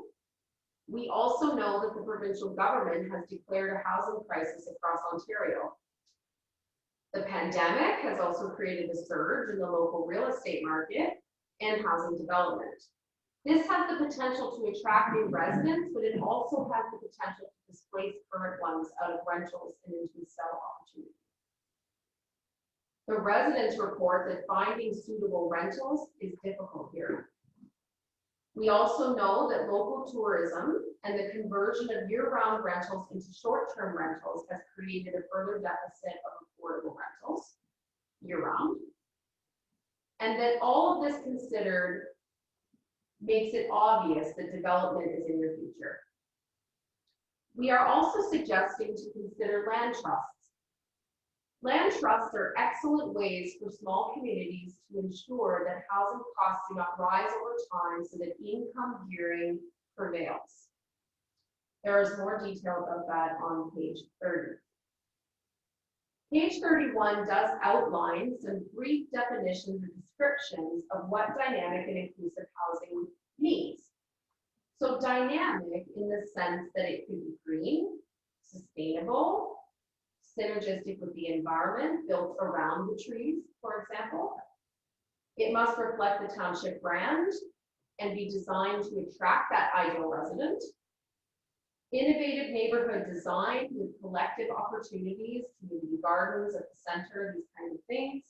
[SPEAKER 3] We also know that the provincial government has declared a housing crisis across Ontario. The pandemic has also created a surge in the local real estate market and housing development. This has the potential to attract new residents, but it also has the potential to displace current ones out of rentals and into sell opportunities. The residents report that finding suitable rentals is difficult here. We also know that local tourism and the conversion of year-round rentals into short-term rentals has created a further deficit of affordable rentals year-round. And that all of this considered makes it obvious that development is in your future. We are also suggesting to consider land trusts. Land trusts are excellent ways for small communities to ensure that housing costs do not rise over time so that income gearing prevails. There is more detail about that on page 30. Page 31 does outline some brief definitions and descriptions of what dynamic and inclusive housing means. So dynamic in the sense that it could be green, sustainable, synergistic with the environment built around the trees, for example. It must reflect the township brand and be designed to attract that ideal resident. Innovative neighborhood design with collective opportunities, community gardens at the center, these kind of things.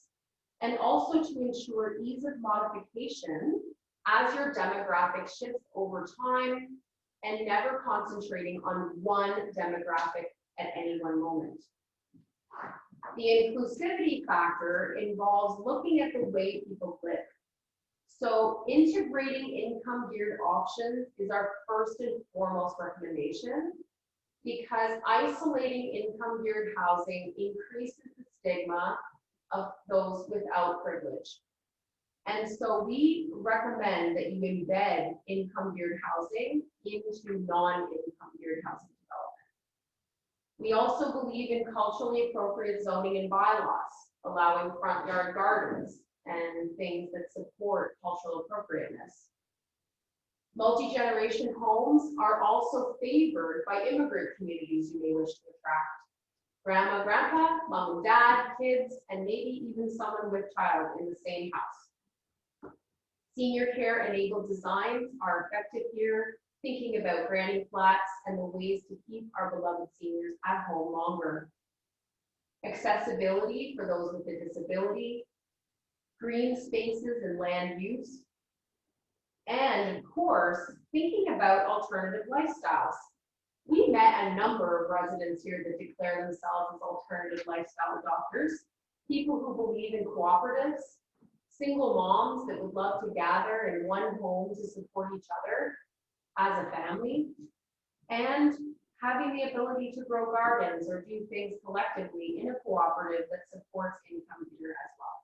[SPEAKER 3] And also to ensure ease of modification as your demographic shifts over time and never concentrating on one demographic at any one moment. The inclusivity factor involves looking at the way people live. So integrating income geared options is our first and foremost recommendation, because isolating income geared housing increases the stigma of those without privilege. And so we recommend that you embed income geared housing into non-income geared housing development. We also believe in culturally appropriate zoning and bylaws, allowing front yard gardens and things that support cultural appropriateness. Multi-generation homes are also favored by immigrant communities you may wish to attract. Grandma, grandpa, mom and dad, kids, and maybe even someone with child in the same house. Senior care enabled designs are effective here, thinking about granny flats and the ways to keep our beloved seniors at home longer. Accessibility for those with a disability, green spaces and land use, and of course, thinking about alternative lifestyles. We met a number of residents here that declare themselves as alternative lifestyle adopters, people who believe in cooperatives, single moms that would love to gather in one home to support each other as a family, and having the ability to grow gardens or do things collectively in a cooperative that supports income here as well.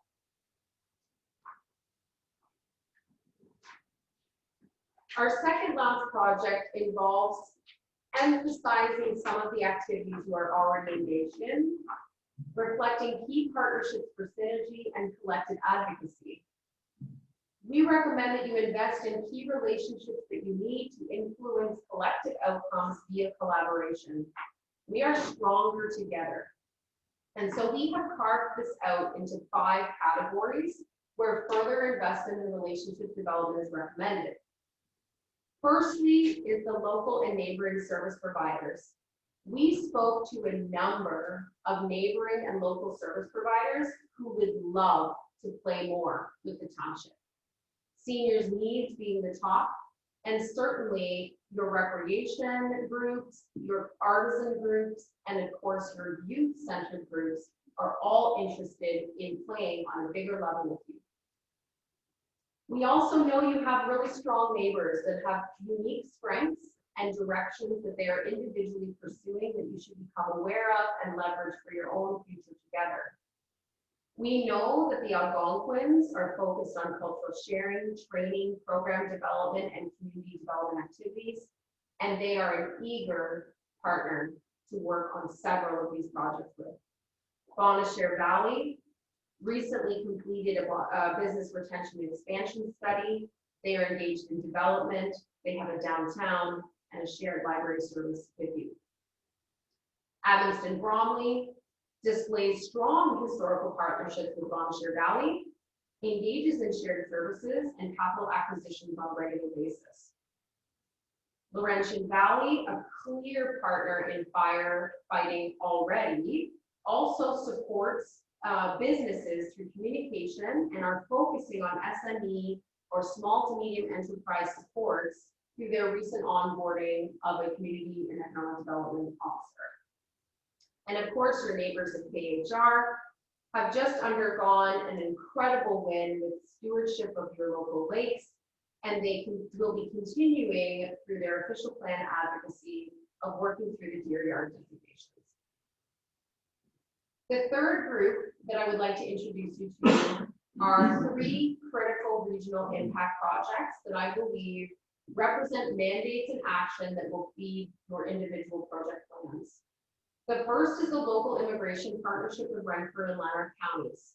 [SPEAKER 3] Our second last project involves emphasizing some of the activities you are already engaged in, reflecting key partnerships for synergy and collective advocacy. We recommend that you invest in key relationships that you need to influence collective outcomes via collaboration. We are stronger together. And so we have carved this out into 5 categories where further investment in relationship development is recommended. Firstly is the local and neighboring service providers. We spoke to a number of neighboring and local service providers who would love to play more with the township. Seniors' needs being the top, and certainly your recreation groups, your artisan groups, and of course your youth-centered groups are all interested in playing on a bigger level with you. We also know you have really strong neighbors that have unique strengths and directions that they are individually pursuing that you should become aware of and leverage for your own future together. We know that the Algonquins are focused on cultural sharing, training, program development, and community development activities, and they are an eager partner to work on several of these projects with. Bonnechere Valley recently completed a business retention and expansion study. They are engaged in development. They have a downtown and a shared library service with you. Abbotston Bromley displays strong historical partnerships with Bonnechere Valley, engages in shared services and capital acquisitions on a regular basis. Laurentian Valley, a clear partner in firefighting already, also supports businesses through communication and are focusing on SME or small to medium enterprise supports through their recent onboarding of a community and economic development officer. And of course, your neighbors at KHR have just undergone an incredible win with stewardship of your local lakes, and they will be continuing through their official plan advocacy of working through the deer yard designations. The third group that I would like to introduce you to are 3 critical regional impact projects that I believe represent mandates and action that will feed your individual project plans. The first is the local immigration partnership with Renfrew and Lanark counties.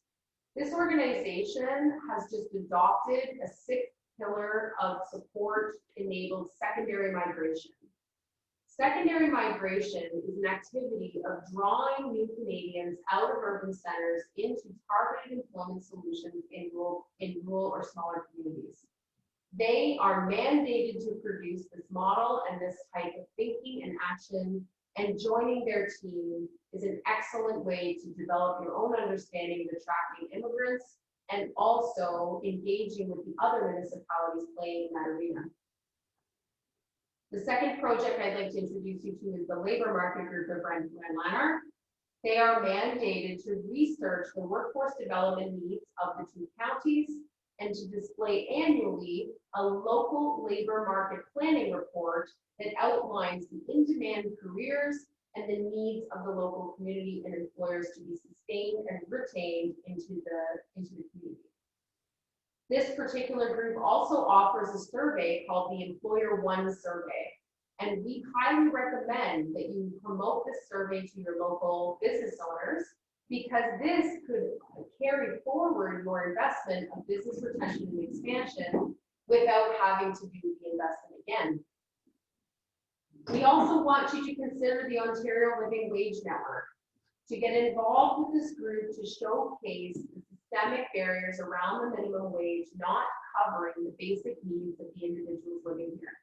[SPEAKER 3] This organization has just adopted a 6th pillar of support-enabled secondary migration. Secondary migration is an activity of drawing new Canadians out of urban centers into targeted employment solutions in rural or smaller communities. They are mandated to produce this model and this type of thinking and action, and joining their team is an excellent way to develop your own understanding of attracting immigrants and also engaging with the other municipalities playing in that arena. The second project I'd like to introduce you to is the Labor Market Group of Brent and Lanark. They are mandated to research the workforce development needs of the two counties and to display annually a local labor market planning report that outlines the in-demand careers and the needs of the local community and employers to be sustained and retained into the community. This particular group also offers a survey called the Employer One Survey, and we highly recommend that you promote this survey to your local business owners, because this could carry forward your investment of business retention and expansion without having to do the investment again. We also want you to consider the Ontario Living Wage Network to get involved with this group to showcase the systemic barriers around the minimum wage not covering the basic needs of the individuals living here.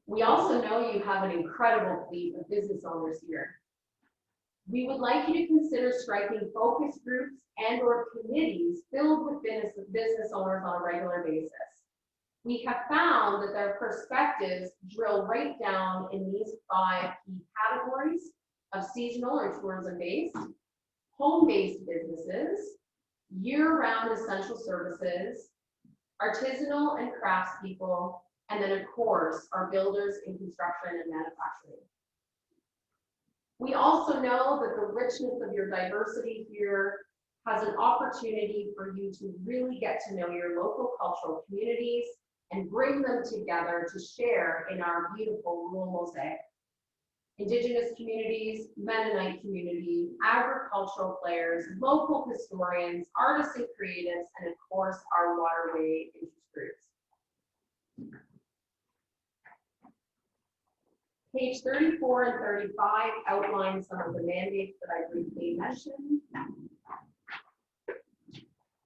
[SPEAKER 3] We also know you have an incredible fleet of business owners here. We would like you to consider striking focus groups and or committees filled with business owners on a regular basis. We have found that their perspectives drill right down in these 5 key categories of seasonal or tourism-based, home-based businesses, year-round essential services, artisanal and craftspeople, and then of course, our builders in construction and manufacturing. We also know that the richness of your diversity here has an opportunity for you to really get to know your local cultural communities and bring them together to share in our beautiful rural mosaic. Indigenous communities, Mennonite community, agricultural players, local historians, artists and creatives, and of course, our waterway interest groups. Page 34 and 35 outline some of the mandates that I briefly mentioned.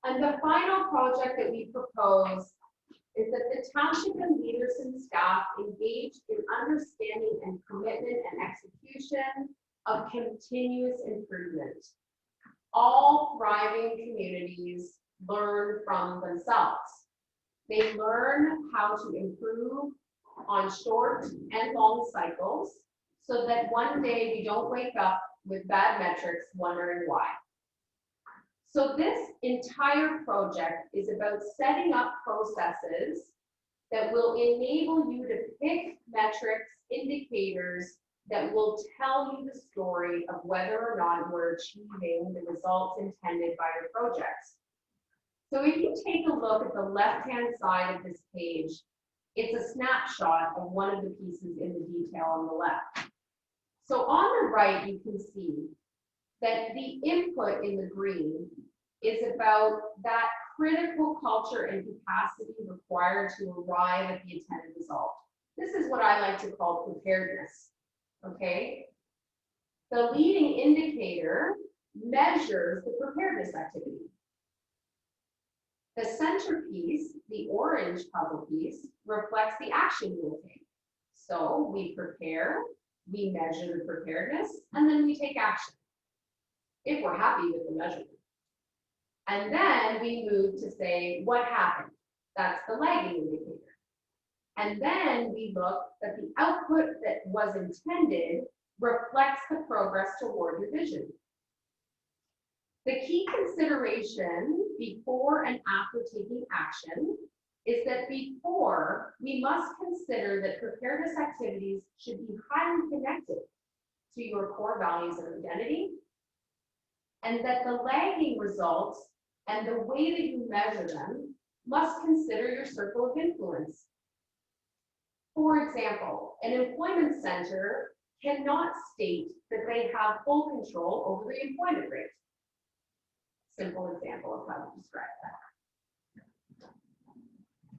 [SPEAKER 3] And the final project that we propose is that the township and leaders and staff engage in understanding and commitment and execution of continuous improvement. All thriving communities learn from themselves. They learn how to improve on short and long cycles so that one day we don't wake up with bad metrics wondering why. So this entire project is about setting up processes that will enable you to pick metrics, indicators that will tell you the story of whether or not we're achieving the results intended by your projects. So if you take a look at the left-hand side of this page, it's a snapshot of one of the pieces in the detail on the left. So on the right, you can see that the input in the green is about that critical culture and capacity required to arrive at the intended result. This is what I like to call preparedness, okay? The leading indicator measures the preparedness activity. The centerpiece, the orange puzzle piece, reflects the action we'll take. So we prepare, we measure the preparedness, and then we take action if we're happy with the measurement. And then we move to say what happened. That's the lagging indicator. And then we look that the output that was intended reflects the progress toward your vision. The key consideration before and after taking action is that before, we must consider that preparedness activities should be highly connected to your core values and identity, and that the lagging results and the way that you measure them must consider your circle of influence. For example, an employment center cannot state that they have full control over the employment rate. Simple example of how to describe that.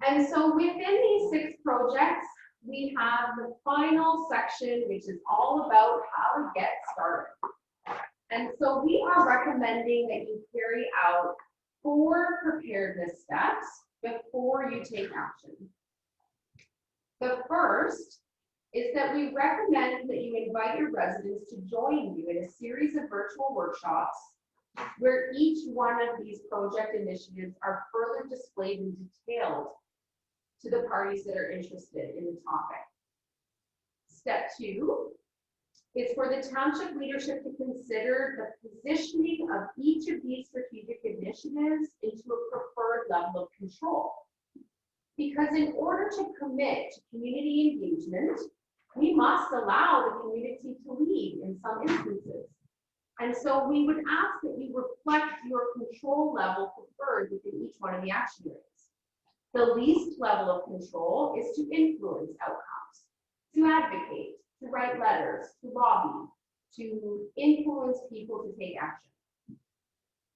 [SPEAKER 3] And so within these 6 projects, we have the final section, which is all about how to get started. And so we are recommending that you carry out 4 preparedness steps before you take action. The first is that we recommend that you invite your residents to join you in a series of virtual workshops where each one of these project initiatives are further displayed and detailed to the parties that are interested in the topic. Step 2 is for the township leadership to consider the positioning of each of these strategic initiatives into a preferred level of control. Because in order to commit to community engagement, we must allow the community to lead in some instances. And so we would ask that you reflect your control level preferred within each one of the action areas. The least level of control is to influence outcomes, to advocate, to write letters, to lobby, to influence people to take action.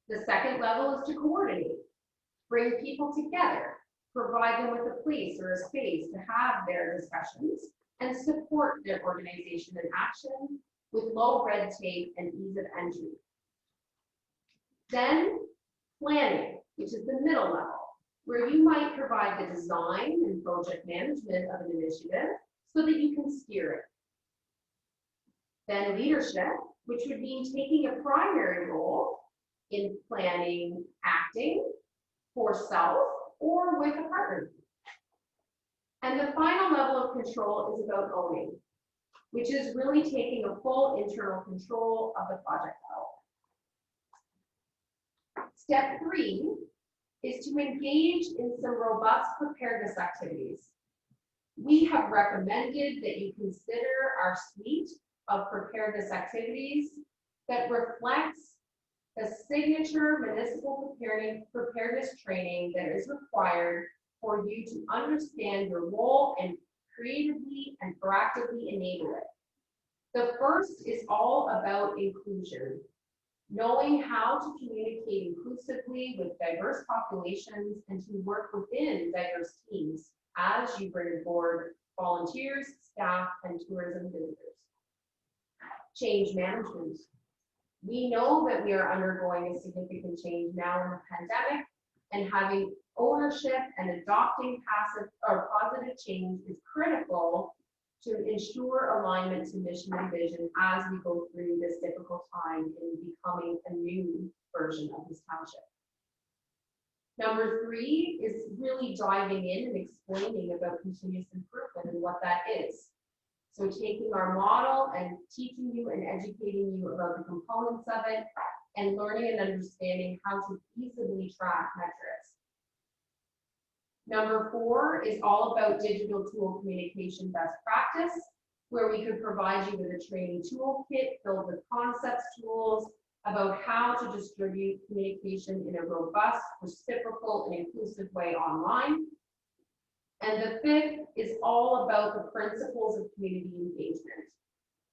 [SPEAKER 3] The second level is to coordinate, bring people together, provide them with a place or a space to have their discussions, and support their organization and action with low red tape and ease of entry. Then planning, which is the middle level, where you might provide the design and project management of an initiative so that you can steer it. Then leadership, which would mean taking a primary role in planning, acting for self or with a partner. And the final level of control is about owning, which is really taking a full internal control of the project development. Step 3 is to engage in some robust preparedness activities. We have recommended that you consider our suite of preparedness activities that reflects the signature municipal preparedness training that is required for you to understand your role and creatively and proactively enable it. The first is all about inclusion, knowing how to communicate inclusively with diverse populations and to work within diverse teams as you bring aboard volunteers, staff, and tourism visitors. Change management. We know that we are undergoing a significant change now in the pandemic, and having ownership and adopting passive or positive change is critical to ensure alignment to mission and vision as we go through this difficult time in becoming a new version of this township. Number 3 is really diving in and explaining about continuous improvement and what that is. So taking our model and teaching you and educating you about the components of it and learning and understanding how to feasibly track metrics. Number 4 is all about digital tool communication best practice, where we could provide you with a training toolkit filled with concepts, tools about how to distribute communication in a robust, reciprocal, and inclusive way online. And the 5th is all about the principles of community engagement,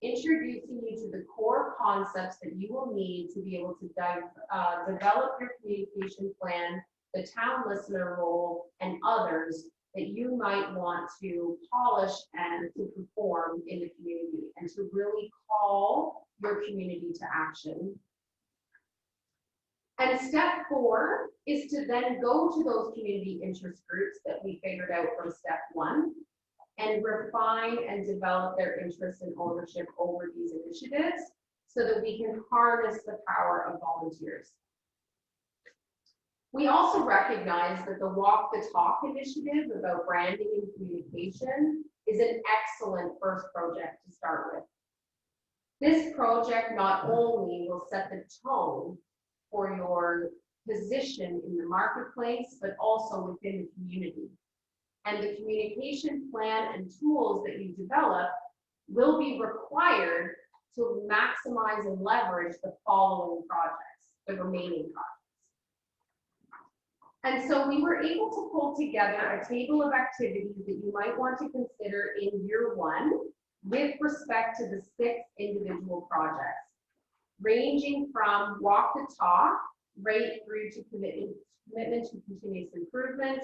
[SPEAKER 3] introducing you to the core concepts that you will need to be able to develop your communication plan, the town listener role, and others that you might want to polish and to perform in the community and to really call your community to action. And step 4 is to then go to those community interest groups that we figured out from step 1 and refine and develop their interest and ownership over these initiatives so that we can harness the power of volunteers. We also recognize that the Walk the Talk initiative about branding and communication is an excellent first project to start with. This project not only will set the tone for your position in the marketplace, but also within the community. And the communication plan and tools that you develop will be required to maximize and leverage the following projects, the remaining projects. And so we were able to pull together a table of activities that you might want to consider in year 1 with respect to the 6 individual projects, ranging from Walk the Talk right through to commitment to continuous improvement,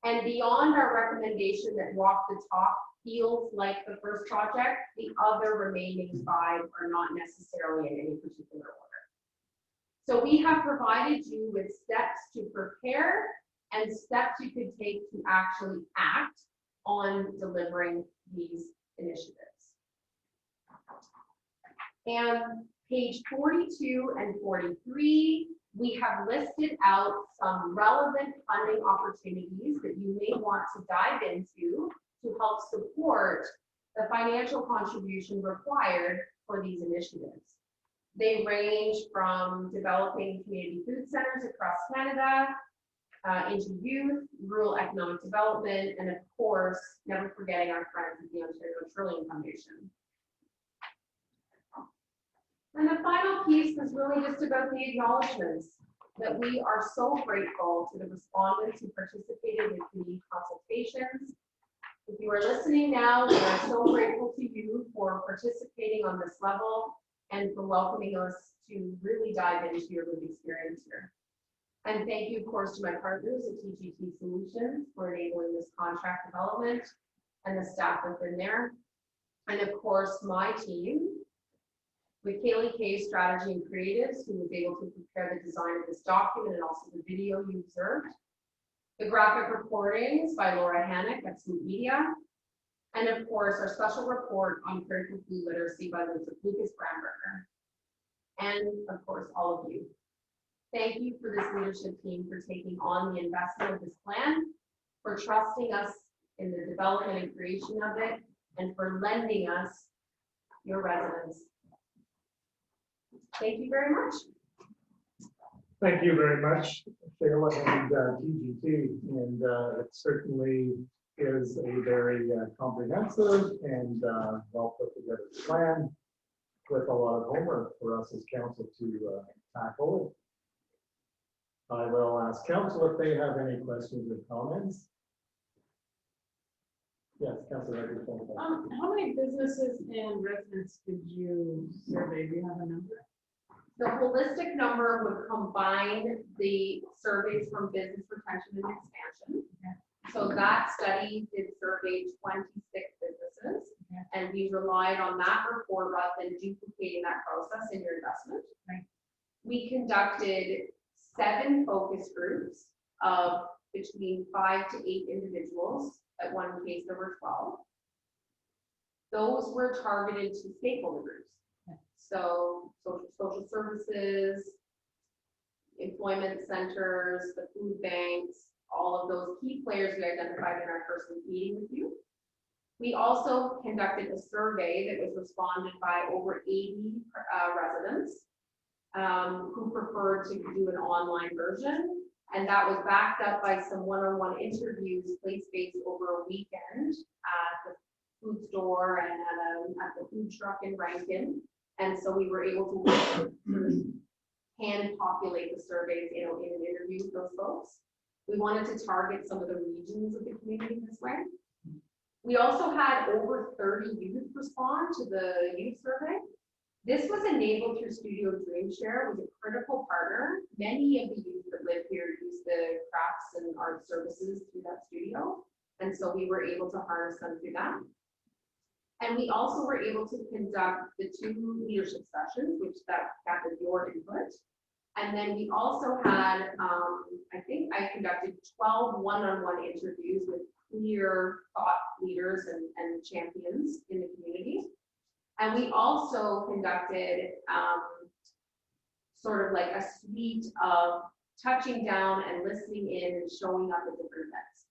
[SPEAKER 3] And beyond our recommendation that Walk the Talk feels like the first project, the other remaining 5 are not necessarily in any particular order. So we have provided you with steps to prepare and steps you could take to actually act on delivering these initiatives. And page 42 and 43, we have listed out some relevant funding opportunities that you may want to dive into to help support the financial contribution required for these initiatives. They range from developing community food centers across Canada, into youth, rural economic development, and of course, never forgetting our friends at the Ontario Trillium Foundation. And the final piece is really just about the acknowledgements that we are so grateful to the respondents who participated in community consultations. If you are listening now, we are so grateful to you for participating on this level and for welcoming us to really dive into your lived experience here. And thank you, of course, to my partners at TGT Solutions for enabling this contract development and the staff within there. And of course, my team with Kaylee Kay Strategy and Creatives, who was able to prepare the design of this document and also the video you observed. The graphic recordings by Laura Hannock at Swoop Media. And of course, our special report on critical food literacy by Lucas Bramberger. And of course, all of you. Thank you for this leadership team for taking on the investment of this plan, for trusting us in the development and creation of it, and for lending us your residence. Thank you very much.
[SPEAKER 4] Thank you very much, Shayla and TGT, and it certainly is a very comprehensive and well put together plan with a lot of homework for us as council to tackle. I will ask council if they have any questions or comments. Yes, Councilor.
[SPEAKER 8] How many businesses and residents did you survey? Do you have a number?
[SPEAKER 3] The holistic number would combine the surveys from business retention and expansion. Okay. So that study did survey 26 businesses, okay, and we relied on that report rather than duplicating that process in your investment. Right. We conducted 7 focus groups of between 5 to 8 individuals. At one case, there were 12. Those were targeted to stakeholder groups. So social services, employment centers, the food banks, all of those key players we identified in our first meeting with you. We also conducted a survey that was responded by over 80 residents who preferred to do an online version. And that was backed up by some one-on-one interviews place-based over a weekend at the food store and at the food truck in Rankin. And so we were able to hand populate the surveys in an interview with those folks. We wanted to target some of the regions of the community this way. We also had over 30 youth respond to the youth survey. This was enabled through Studio Dreamshare, was a critical partner. Many of the youth that live here use the crafts and art services through that studio. And so we were able to harness them through that. And we also were able to conduct the 2 leadership sessions, which that gathered your input. And then we also had, I think I conducted 12 one-on-one interviews with clear thought leaders and champions in the community. And we also conducted sort of like a suite of touching down and listening in and showing up at different events.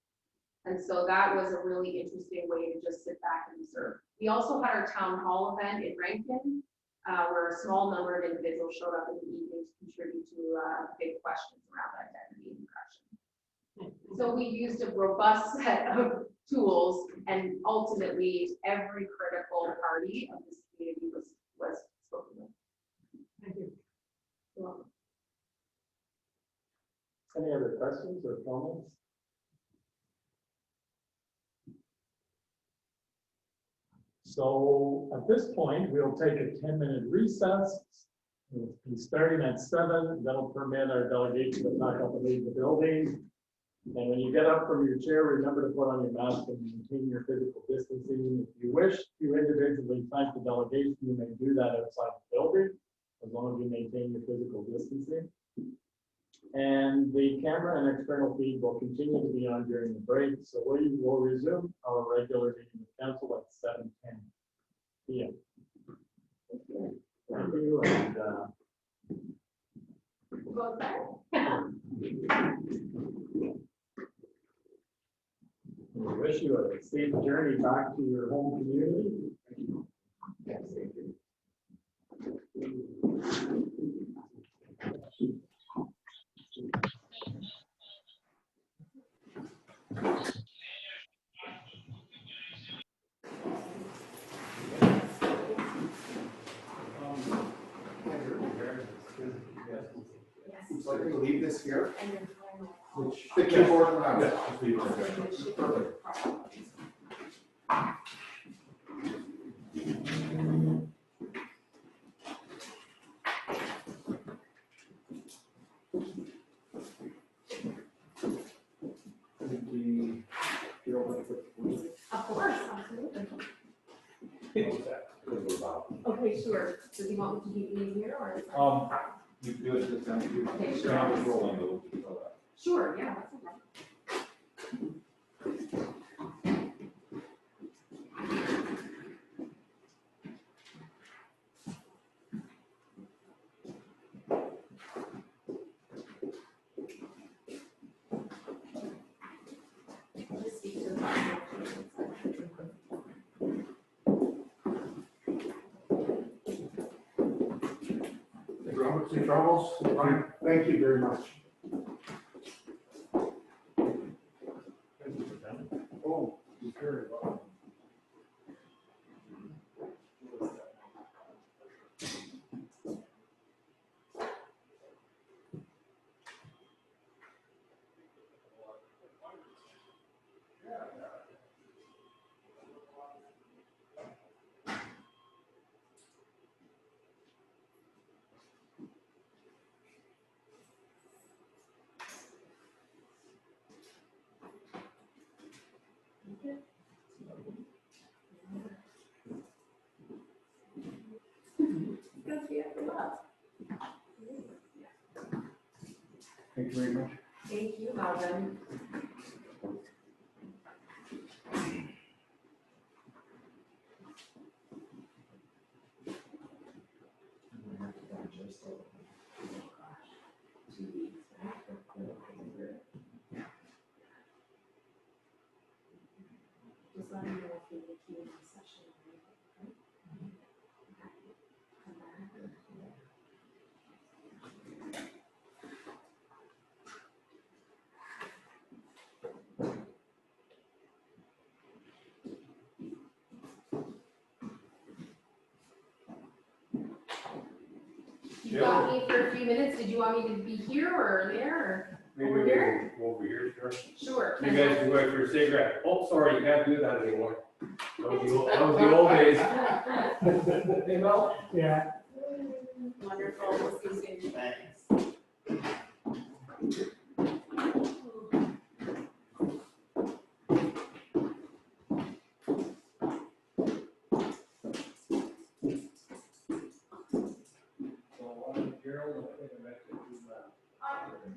[SPEAKER 3] And so that was a really interesting way to just sit back and observe. We also had our town hall event in Rankin, where a small number of individuals showed up in the evening to contribute to big questions around identity and oppression. So we used a robust set of tools, and ultimately every critical party of this community was spoken with.
[SPEAKER 8] Thank you.
[SPEAKER 3] You're welcome.
[SPEAKER 4] Any other questions or comments? So at this point, we'll take a 10-minute recess. We'll be starting at 7. That'll permit our delegation to pack up and leave the building. And when you get up from your chair, remember to put on your mask and maintain your physical distancing. If you wish to individually thank the delegation, you may do that outside the building, as long as you maintain your physical distancing. And the camera and external feed will continue to be on during the break, so we will resume our regular meeting of council at 7:10 p.m. Thank you, and
[SPEAKER 3] Well, there.
[SPEAKER 4] we wish you a safe journey back to your home community.
[SPEAKER 2] Would you like me to leave this here? The keyboard and mouse. Just leave it there. Perfect. I think you're open for.
[SPEAKER 3] Of course, absolutely. Okay, sure. So do you want me to be here or?
[SPEAKER 2] You do it this time.
[SPEAKER 3] Okay, sure.
[SPEAKER 2] Now it's rolling though.
[SPEAKER 3] Sure, yeah, that's okay. Just speak to the
[SPEAKER 2] Safe travels. Ryan, thank you very much. Oh, you're very welcome. Thank you very much.
[SPEAKER 3] Thank you, Melvin. Just let me know if you need to in the session. You got me for a few minutes. Did you want me to be here or there or over here?
[SPEAKER 9] Over here, sure.
[SPEAKER 3] Sure.
[SPEAKER 9] You guys can go out for a cigarette. Oh, sorry, you can't do that anymore. That was the old days.
[SPEAKER 1] Hey, Mel? Yeah.
[SPEAKER 3] Wonderful. We'll see you soon. Thanks.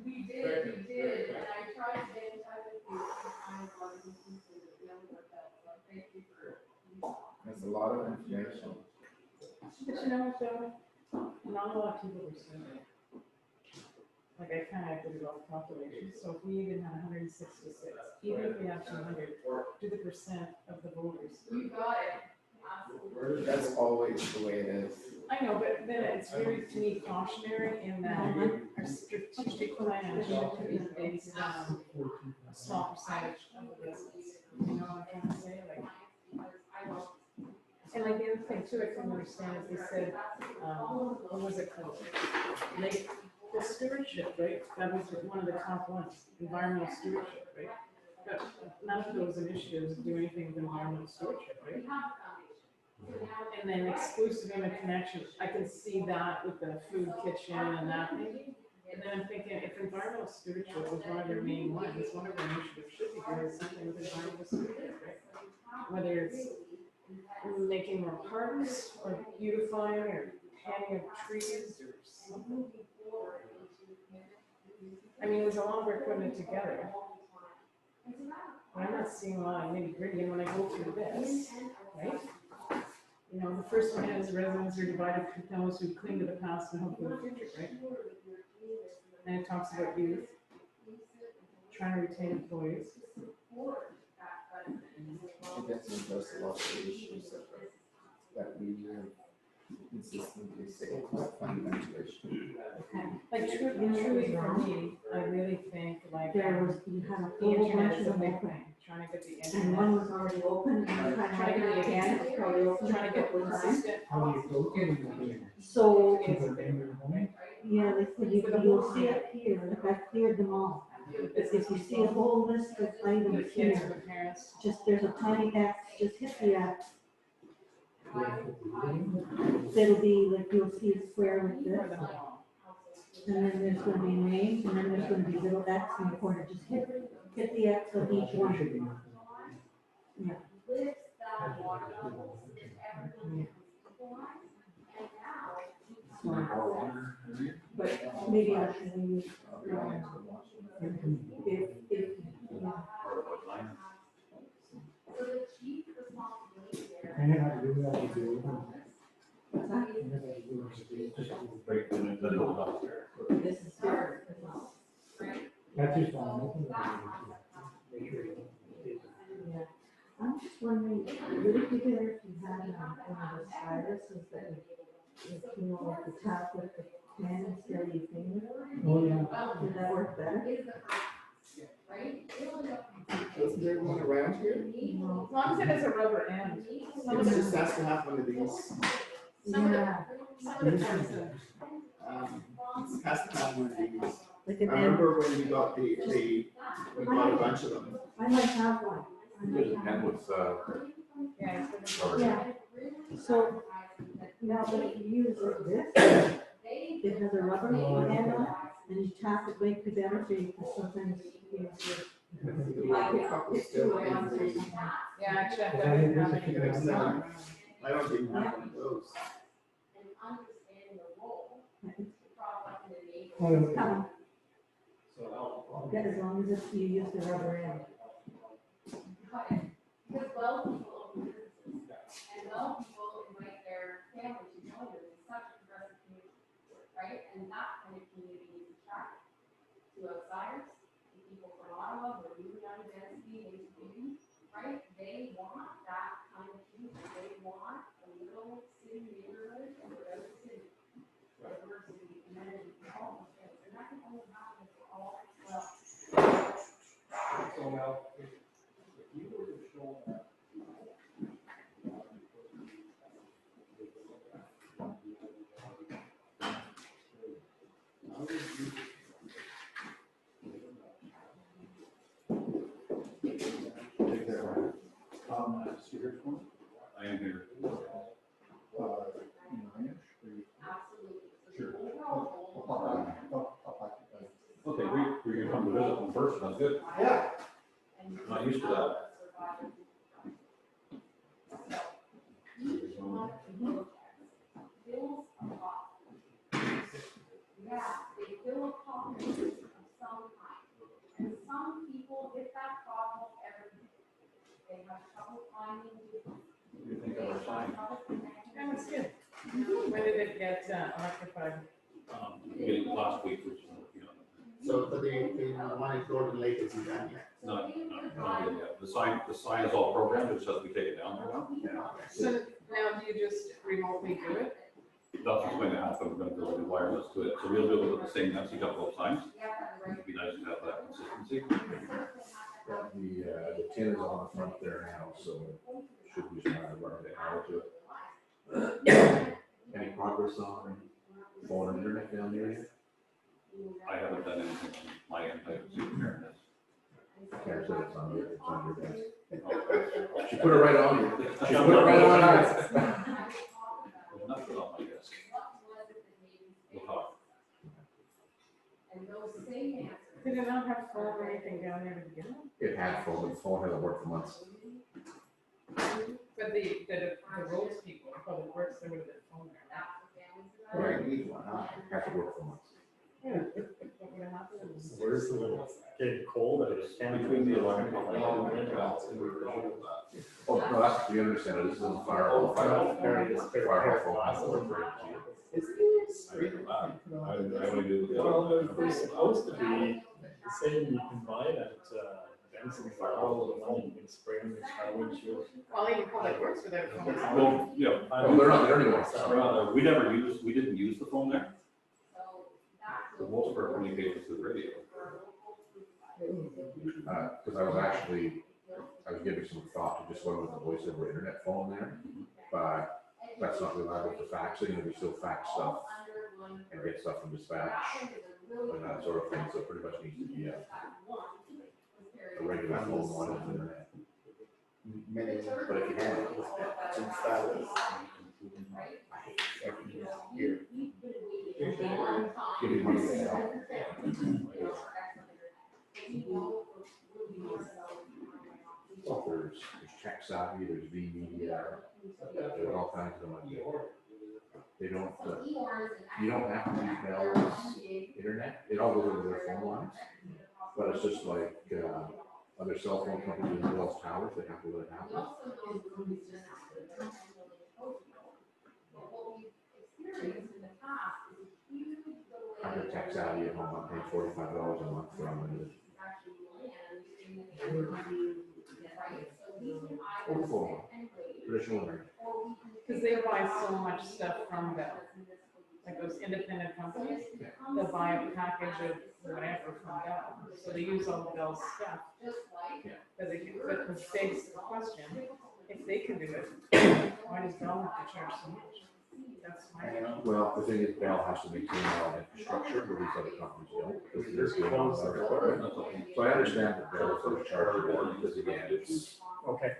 [SPEAKER 3] We did, and I tried to get in touch with you to find one of these pieces that we haven't worked out, so thank you for.
[SPEAKER 2] That's a lot of information.
[SPEAKER 8] But you know what, Joe? Not a lot of people are saying it. Like I kind of did it off population, so if we even had 166, even if we have 200, do the percent of the voters.
[SPEAKER 3] You got it. Absolutely.
[SPEAKER 2] That's always the way it is.
[SPEAKER 8] I know, but then it's very, to me, cautionary in that our strategic plan should be based on a small percentage of the residents. You know what I'm trying to say? Like, and like the other thing too, I couldn't understand is they said, what was it called? Like, the stewardship, right? That was one of the top ones, environmental stewardship, right? But none of those initiatives do anything with environmental stewardship, right? And then exclusive interconnection, I can see that with the food kitchen and that maybe. And then I'm thinking, if environmental stewardship was one of your main ones, one of our initiatives should be doing something with environmental stewardship, right? Whether it's making more parks, or beautifying, or planting of trees, or something. I mean, there's a lot of work putting it together. But I'm not seeing a lot of nitty gritty, and when I go through this, right? You know, the first one is residents are divided between those who cling to the past and hope for the future, right? And it talks about youth, trying to retain employees.
[SPEAKER 10] I guess it address a lot of the issues that we consistently say about fundamentalization.
[SPEAKER 8] Like truly for me, I really think like
[SPEAKER 11] There was, you had a
[SPEAKER 8] the
[SPEAKER 11] whole
[SPEAKER 8] internet
[SPEAKER 11] bunch
[SPEAKER 8] is
[SPEAKER 11] of
[SPEAKER 8] a
[SPEAKER 11] them
[SPEAKER 8] big
[SPEAKER 11] open,
[SPEAKER 8] thing, trying to get the
[SPEAKER 11] and
[SPEAKER 8] internet.
[SPEAKER 11] one was already open, and you kind of had it again, it's probably open
[SPEAKER 8] Trying to
[SPEAKER 11] a
[SPEAKER 8] get
[SPEAKER 11] couple of times.
[SPEAKER 8] consistent.
[SPEAKER 1] How do you go to
[SPEAKER 11] So,
[SPEAKER 8] It's
[SPEAKER 1] the end of the morning?
[SPEAKER 11] yeah, they said you'll see it here, like I cleared them all. If you see a whole list of
[SPEAKER 8] the
[SPEAKER 11] items
[SPEAKER 8] kids
[SPEAKER 11] here,
[SPEAKER 8] and the parents.
[SPEAKER 11] just, there's a tiny X, just hit the X. It'll be like, you'll see a square like this, and then there's gonna be names, and then there's gonna be little X in the corner, just hit the X of each one. Yeah. But maybe I should use, if,
[SPEAKER 1] I know how to do that. If you open.
[SPEAKER 11] what's that?
[SPEAKER 1] I know how to do it. Just
[SPEAKER 9] Break the middle up there.
[SPEAKER 11] This is here.
[SPEAKER 1] That's just fine. Open it. Make sure you-
[SPEAKER 11] Yeah. I'm just wondering, would it be better if you had one of the styluses that you know, like the top with the pen instead of your finger?
[SPEAKER 1] Oh, yeah.
[SPEAKER 11] Would that work better?
[SPEAKER 10] Isn't there one around here?
[SPEAKER 11] No.
[SPEAKER 8] As long as it has a rubber end. Some of
[SPEAKER 10] It
[SPEAKER 8] the,
[SPEAKER 10] just has to have one of these.
[SPEAKER 11] Yeah,
[SPEAKER 8] some of the pens,
[SPEAKER 10] It has to have one of these.
[SPEAKER 11] like
[SPEAKER 10] I
[SPEAKER 11] an end.
[SPEAKER 10] remember when we got we got a bunch of them.
[SPEAKER 11] I might have one. I might
[SPEAKER 2] There's a
[SPEAKER 11] have
[SPEAKER 2] pen with,
[SPEAKER 8] yeah,
[SPEAKER 2] rubber.
[SPEAKER 11] Yeah, so, now, but if you use like this, it has a rubber hand on it, and you tap it, make the better, so you can sometimes, you know, it's too long or something.
[SPEAKER 8] yeah, actually, I
[SPEAKER 1] Well,
[SPEAKER 8] thought
[SPEAKER 1] I
[SPEAKER 8] it
[SPEAKER 1] think
[SPEAKER 8] was
[SPEAKER 1] this is
[SPEAKER 10] Next
[SPEAKER 1] good.
[SPEAKER 10] time, I don't even have one of those.
[SPEAKER 1] Oh, yeah.
[SPEAKER 11] Come
[SPEAKER 9] So
[SPEAKER 11] on, yeah, as long as it's, you use the rubber end.
[SPEAKER 3] Because well people own businesses, and well people invite their family to join them in such a progressive community, right? And that kind of community is attractive to outsiders, to people from Ottawa, who are moving out of density into communities, right? They want that kind of community, they want a little city neighborhood without the city. Diversity, amenity, all those things, and that can only happen if we're all well.
[SPEAKER 9] So now, if you were to show that. I am here. Okay, we can come to visit them first, that's good.
[SPEAKER 1] Yeah.
[SPEAKER 9] Not used to that.
[SPEAKER 3] Yeah, they fill a pocket of some kind. And some people get that problem every day. They have trouble finding.
[SPEAKER 9] You think of our sign,
[SPEAKER 8] That was good. When did it get occupied?
[SPEAKER 9] beginning last week, which, you know,
[SPEAKER 10] So, but the one in Jordan Lake isn't done yet.
[SPEAKER 9] not yet. The sign is all programmed, it just has to be taken down there now.
[SPEAKER 8] So now do you just remotely do it?
[SPEAKER 9] That's what's going to happen, we're going to build a wireless to it, so we'll do it with the same message up both sides. It'd be nice to have that consistency.
[SPEAKER 2] The tin is on the front there now, so should we try to run the power to it? Any progress on phone internet down there yet?
[SPEAKER 9] I haven't done anything on my end, I haven't seen fairness.
[SPEAKER 2] Karen said it's on your desk. She put it right on you. She put it right on ours.
[SPEAKER 9] There's nothing on my desk. We'll talk.
[SPEAKER 8] phone or anything down there to begin with?
[SPEAKER 2] It had phone, but the phone hasn't worked for months.
[SPEAKER 8] But the roads people, public works, there would have been phone there.
[SPEAKER 2] Yeah, I need one, huh? It hasn't worked for months.
[SPEAKER 8] Yeah, what would have happened is.
[SPEAKER 4] Where's the, getting cold, or it's
[SPEAKER 9] Between the electric and
[SPEAKER 2] Oh, no, that's, you understand it, this isn't firewall.
[SPEAKER 9] I only do.
[SPEAKER 4] Well, they're supposed to be the same you can buy it at Benson Firewall, the one you can spray in the car windshield.
[SPEAKER 8] Well, even public works without phones.
[SPEAKER 9] Well, yeah.
[SPEAKER 2] Well, they're not anymore.
[SPEAKER 9] We didn't use the phone there. The most of our communications with radio.
[SPEAKER 2] Because I was giving some thought to just going with the voice over internet phone there, but that's not reliable for faxing, we still fax stuff and get stuff from dispatch and that sort of thing, so it pretty much needs to be a regular phone one on the internet. But if you have it, since that was here. Give me money to help. Well, there's Check Savvy, there's V-Media, there's all kinds of them. They don't, you don't have to use Bell's internet, it all goes over their phone lines. But it's just like, other cell phone companies and Bell's towers, they have to let it happen. I'm a Tech Savvy at home, I'm paying $45 a month for unlimited. Traditional internet.
[SPEAKER 8] Because they buy so much stuff from Bell, like those independent companies, they'll buy a package of whatever from Bell, so they use all of Bell's stuff. But they can, but it begs the question, if they can do it, why does Bell have to charge so much? That's my.
[SPEAKER 2] Well, the thing is, Bell has to maintain all infrastructure, but these other companies don't. Because there's so I understand that Bell is going to charge more, because again, it's.
[SPEAKER 4] Okay.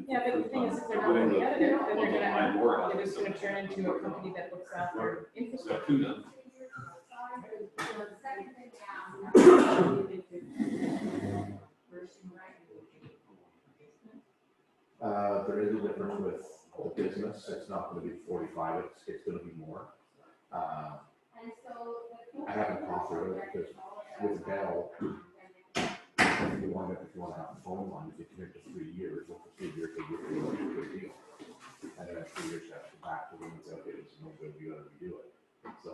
[SPEAKER 8] Yeah, but the thing is, if they're not gonna edit it, then they're just gonna turn into a company that looks after infrastructure.
[SPEAKER 2] There is a difference with the business, it's not gonna be 45, it's gonna be more. I haven't talked to it because with Bell, if you want to have a phone line, you commit to 3 years, well, for 3 years, they give you a good deal. And then after 3 years, you have to go back to them and say, okay, this is no good, you gotta redo it. So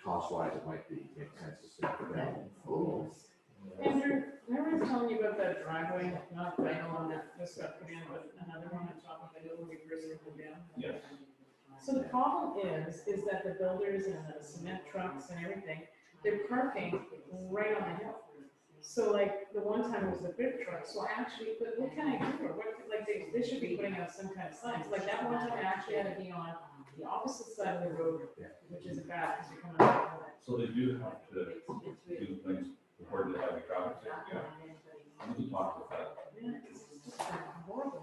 [SPEAKER 2] cost-wise, it might make sense to stick with Bell.
[SPEAKER 8] Andrew, remember I was telling you about that driveway, not the one that just got put in, but another one on top of the hill when we first moved down?
[SPEAKER 9] Yes.
[SPEAKER 8] So the problem is that the builders and the cement trucks and everything, they're parking right on the hill. So like, the one time it was the big truck, so I actually put, what can I do? Or what, like, they should be putting out some kind of signs. Like that one time I actually had to be on the opposite side of the road, which is bad, because you're coming out of it.
[SPEAKER 9] So they do have to do things before they have a traffic jam, yeah. I'm going to talk with that.
[SPEAKER 8] Yeah, it's just horrible.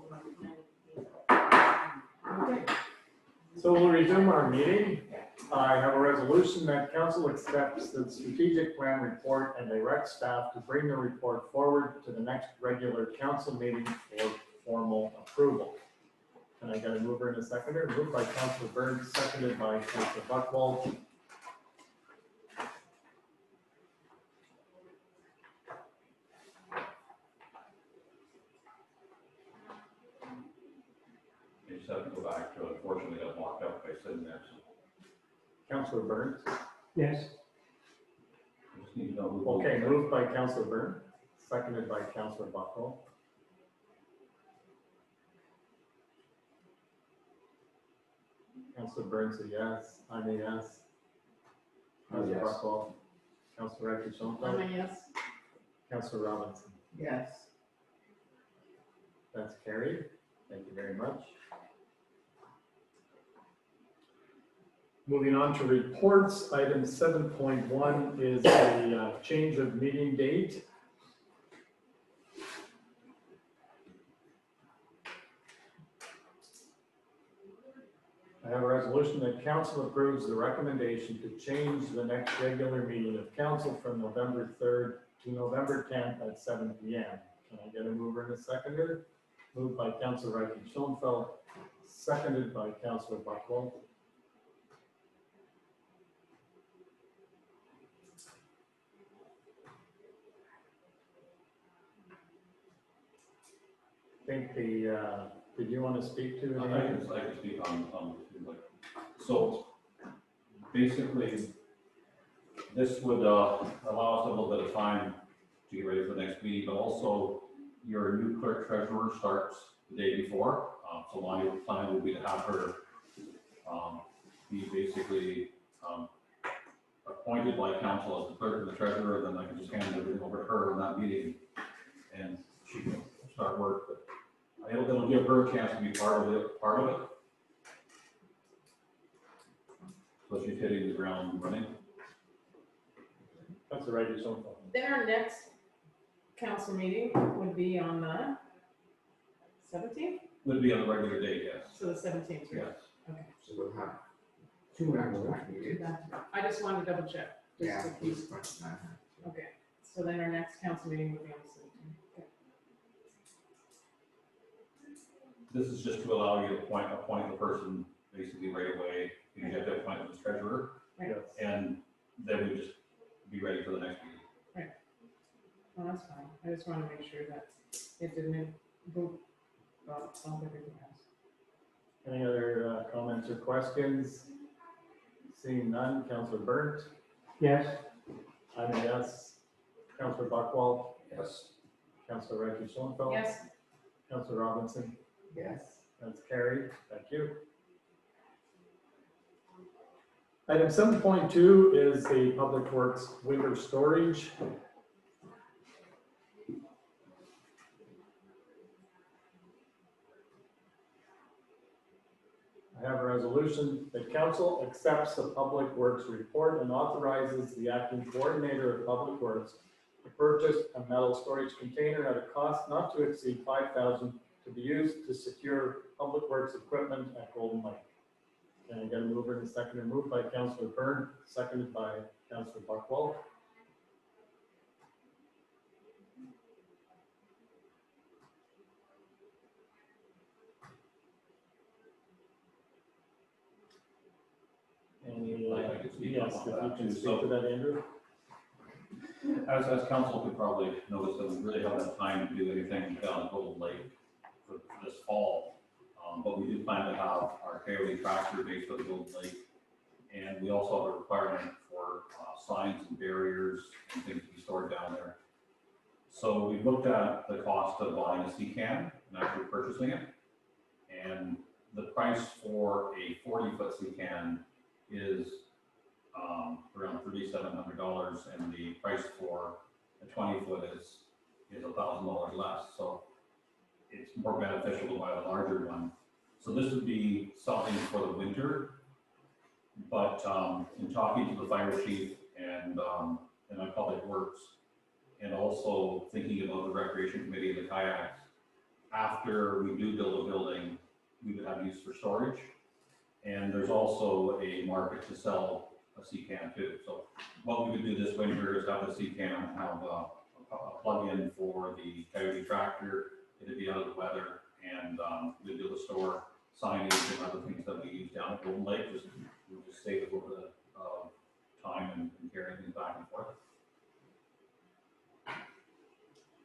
[SPEAKER 8] Okay.
[SPEAKER 4] So we'll resume our meeting. I have a resolution that council accepts the strategic plan report and directs staff to bring the report forward to the next regular council meeting for formal approval. And I got a mover and a seconder, moved by Councilor Burns, seconded by Councilor Buchwald.
[SPEAKER 9] You just have to go back to, unfortunately, got locked up by sitting there, so.
[SPEAKER 4] Councilor Burns.
[SPEAKER 1] Yes.
[SPEAKER 9] I just need to know who.
[SPEAKER 4] Okay, moved by Councilor Burns, seconded by Councilor Buchwald. Councilor Burns, a yes. I'm a yes. Councilor
[SPEAKER 2] Yes.
[SPEAKER 4] Buchwald. Councilor Eckhart
[SPEAKER 8] I'm a yes.
[SPEAKER 4] Councilor Robinson.
[SPEAKER 8] Yes.
[SPEAKER 4] That's carried. Thank you very much. Moving on to reports, item 7.1 is a change of meeting date. I have a resolution that council approves the recommendation to change the next regular meeting of council from November 3rd to November 10th at 7 PM. Can I get a mover and a seconder? Moved by Councilor Reichel Schoenfeld, seconded by Councilor Buckwald. I think did you want to speak to
[SPEAKER 9] I
[SPEAKER 4] any?
[SPEAKER 9] can speak on, like, so basically, this would allow us a little bit of time to get ready for the next meeting, but also your new clerk treasurer starts the day before. So my plan would be to have her be basically appointed by council as the clerk and the treasurer, then I can just hand everything over to her in that meeting, and she can start work. But it'll give her a chance to be part of it. So she's hitting the ground running.
[SPEAKER 4] Councilor Reichel Schoenfeld.
[SPEAKER 8] Then our next council meeting would be on the 17th,
[SPEAKER 9] Would be on the regular day, yes.
[SPEAKER 8] so the 17th, right?
[SPEAKER 9] Yes.
[SPEAKER 8] Okay.
[SPEAKER 10] So we'll have two members needed.
[SPEAKER 8] I just wanted to double check. just
[SPEAKER 10] Yeah.
[SPEAKER 8] to keep-
[SPEAKER 10] he's going to have to.
[SPEAKER 8] Okay, so then our next council meeting would be on the 17th. Okay.
[SPEAKER 9] This is just to allow you to appoint the person basically right away. You have to appoint the treasurer,
[SPEAKER 8] Right.
[SPEAKER 9] and then we just be ready for the next meeting.
[SPEAKER 8] Well, that's fine. I just want to make sure that it didn't go off everything else.
[SPEAKER 4] Any other comments or questions? Seeing none, Councilor Burnt,
[SPEAKER 1] Yes.
[SPEAKER 4] I'm a yes. Councilor Buckwald,
[SPEAKER 10] Yes.
[SPEAKER 4] Councilor Reichel Schoenfeld.
[SPEAKER 8] Yes,
[SPEAKER 4] Councilor Robinson,
[SPEAKER 10] Yes.
[SPEAKER 4] that's carried. Thank you. Item 7.2 is the Public Works winter storage. I have a resolution that council accepts the Public Works report and authorizes the acting coordinator of Public Works to purchase a metal storage container at a cost not to exceed $5,000 to be used to secure Public Works equipment at Golden Lake. Can I get a mover and a seconder? Moved by Councilor Byrne, seconded by Councilor Buckwald. Any,
[SPEAKER 9] I can speak
[SPEAKER 4] yes,
[SPEAKER 9] on
[SPEAKER 4] if
[SPEAKER 9] that
[SPEAKER 4] you can
[SPEAKER 9] too.
[SPEAKER 4] speak to that, Andrew.
[SPEAKER 9] As council could probably notice, that we really haven't had time to do anything down at Golden Lake for this fall. But we do plan to have our Coyote tractor based at the Golden Lake. And we also have a requirement for signs and barriers and things to be stored down there. So we looked at the cost of buying a C-can and actually purchasing it. And the price for a 40-foot C-can is around $3,700, and the price for a 20-foot is $1,000 less. So it's more beneficial to buy the larger one. So this would be something for the winter, but in talking to the fire chief and our Public Works, and also thinking about the recreation committee and the kayaks, after we do build a building, we would have use for storage. And there's also a market to sell a C-can too. So what we would do this winter is have the C-can have a plug-in for the Coyote tractor. It'd be out of the weather, and we'd be able to store signage and other things that we use down at Golden Lake. We'll just save a little bit of time and carrying things back and forth.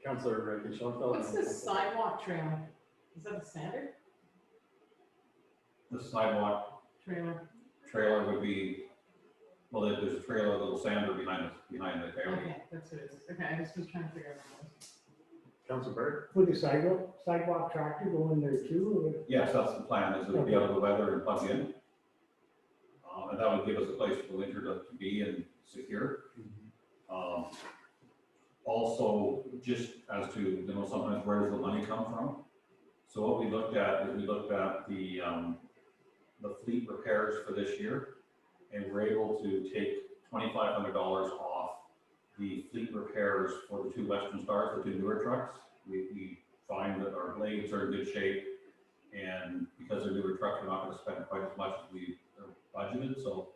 [SPEAKER 4] Councilor Reichel Schoenfeld.
[SPEAKER 8] what's the sidewalk trailer? Is that a standard
[SPEAKER 9] The sidewalk
[SPEAKER 8] trailer?
[SPEAKER 9] trailer would be, well, there's a trailer, a little sander behind the Coyote.
[SPEAKER 8] Okay, that's what it is. Okay, I just was trying to figure out what it was.
[SPEAKER 4] Councilor Byrd.
[SPEAKER 1] Would the sidewalk tractor go in there too?
[SPEAKER 9] Yes, that's the plan, is it would be out of the weather and plug in. And that would give us a place for the winter to be and secure. Also, just as to, sometimes where does the money come from? So what we looked at is we looked at the fleet repairs for this year, and we're able to take $2,500 off the fleet repairs for the two Western Stars, the two newer trucks. We find that our blades are in good shape, and because they're newer trucks, we're not going to spend quite as much as we budgeted. So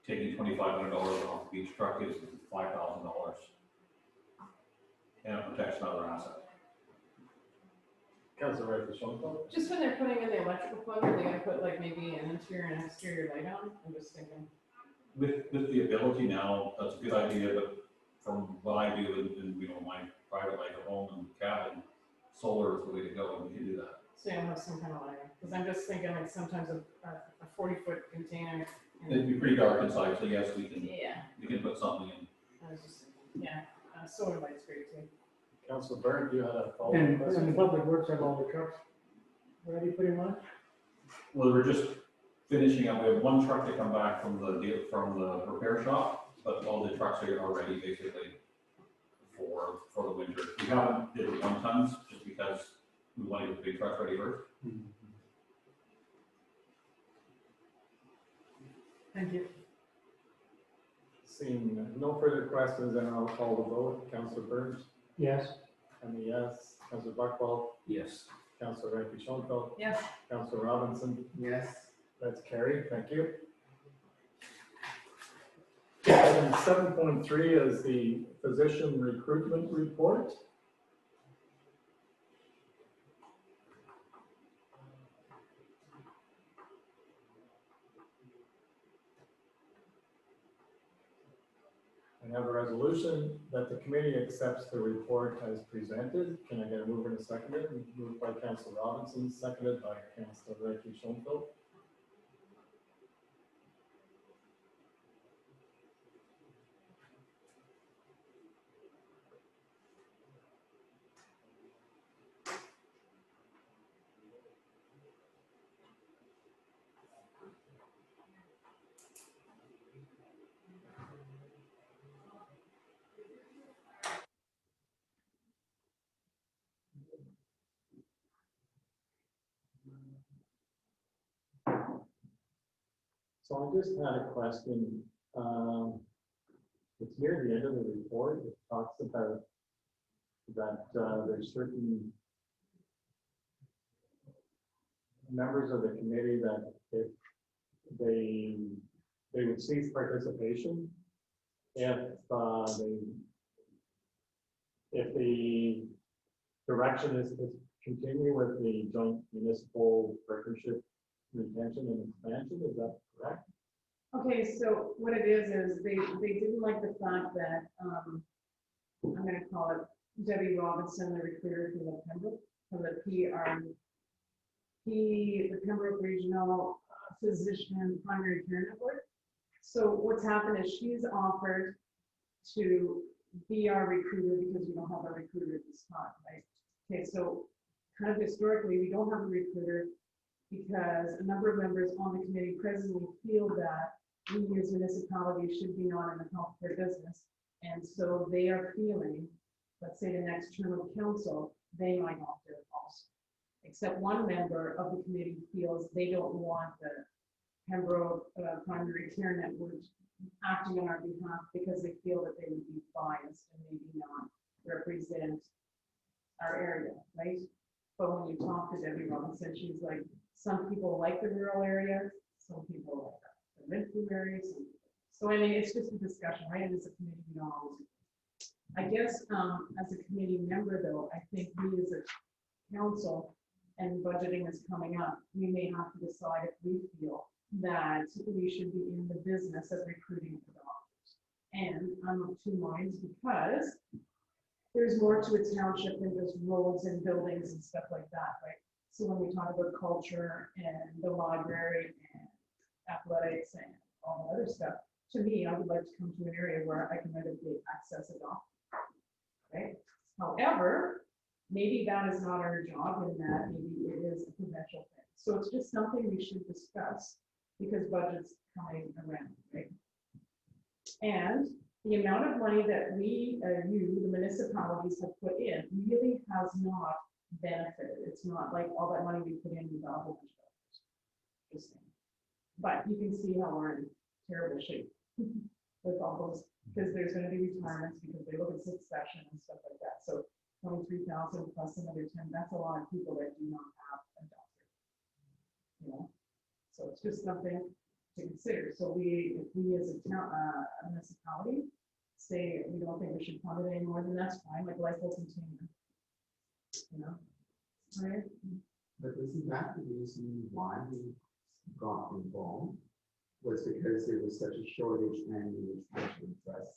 [SPEAKER 9] taking $2,500 off of each truck is $5,000. and it protects another asset.
[SPEAKER 4] Councilor Ray Schoenfeld?
[SPEAKER 8] Just when they're putting in the electrical plug, are they gonna put like maybe an interior and exterior light on? I'm just thinking.
[SPEAKER 9] With the ability now, that's a good idea, but from what I do in my private life at home and cabin, solar is the way to go, and we can do that.
[SPEAKER 8] So you'll have some kind of lighting, because I'm just thinking like sometimes a 40-foot container.
[SPEAKER 9] It'd be pretty dark inside, so yes, we
[SPEAKER 8] Yeah,
[SPEAKER 9] can put something in.
[SPEAKER 8] I was just thinking, yeah, solar light's great too.
[SPEAKER 4] Councilor Byrne, you had a follow-up
[SPEAKER 1] And
[SPEAKER 4] question?
[SPEAKER 1] Public Works have all the trucks ready pretty much?
[SPEAKER 9] Well, we're just finishing up, we have one truck to come back from the repair shop, but all the trucks are ready basically for the winter. We haven't did the 1 tons just because we wanted the big trucks ready first.
[SPEAKER 8] Thank you.
[SPEAKER 4] Seeing no further questions, then I'll call the vote. Councilor Burns?
[SPEAKER 1] Yes.
[SPEAKER 4] I'm a yes. Councilor Buckwell?
[SPEAKER 10] Yes.
[SPEAKER 4] Councilor Ray Schoenfeld?
[SPEAKER 8] Yes.
[SPEAKER 4] Councilor Robinson?
[SPEAKER 10] Yes.
[SPEAKER 4] That's carried. Thank you. Item 7.3 is the physician recruitment report. I have a resolution that the committee accepts the report as presented. Can I get a mover and a seconder? Moved by Councilor Robinson, seconded by Councilor Ray Schoenfeld. So I just had a question. It's near the end of the report. It talks about that there's certain members of the committee that if they would cease participation if the direction is to continue with the joint municipal partnership retention and expansion. Is that correct?
[SPEAKER 8] Okay, so what it is they didn't like the fact that, I'm gonna call it Debbie Robinson, the recruiter from the Pembroke, from the Pembroke Regional Physician Primary Care Network. So what's happened is she's offered to be our recruiter because we don't have a recruiter at this time, right? Okay, so kind of historically, we don't have a recruiter because a number of members on the committee presently feel that we as municipalities should be not in the healthcare business. And so they are feeling, let's say the next term of council, they might opt out also. Except one member of the committee feels they don't want the Pembroke Primary Care Network acting on our behalf because they feel that they would be biased and maybe not represent our area, right? But when you talk to Debbie Robinson, she's like, some people like the rural areas, some people like the mid-food areas. So I mean, it's just a discussion, right? And as a committee, we don't always. I guess as a committee member, though, I think we as a council and budgeting is coming up, we may have to decide if we feel that we should be in the business of recruiting for doctors. And I'm of two minds because there's more to a township than just roads and buildings and stuff like that, right? So when we talk about culture and the library and athletics and all the other stuff, to me, I would like to come to an area where I can readily access a doctor, right? However, maybe that is not our job and that maybe it is a provincial thing. So it's just something we should discuss because budget's coming around, right? And the amount of money that we, you, the municipalities have put in really has not benefited. It's not like all that money we put in, we got a whole bunch of dollars. Just saying. But you can see how we're in terrible shape with all those, because there's going to be retirements because they look at succession and stuff like that. So 23,000 plus another 10, that's a lot of people that do not have a doctor. You know, so it's just something to consider. So if we as a town, a municipality say we don't think we should fund it anymore, then that's fine, like life will continue. You know? Right?
[SPEAKER 10] But isn't that the reason why we got involved? Was because there was such a shortage and we were trying to address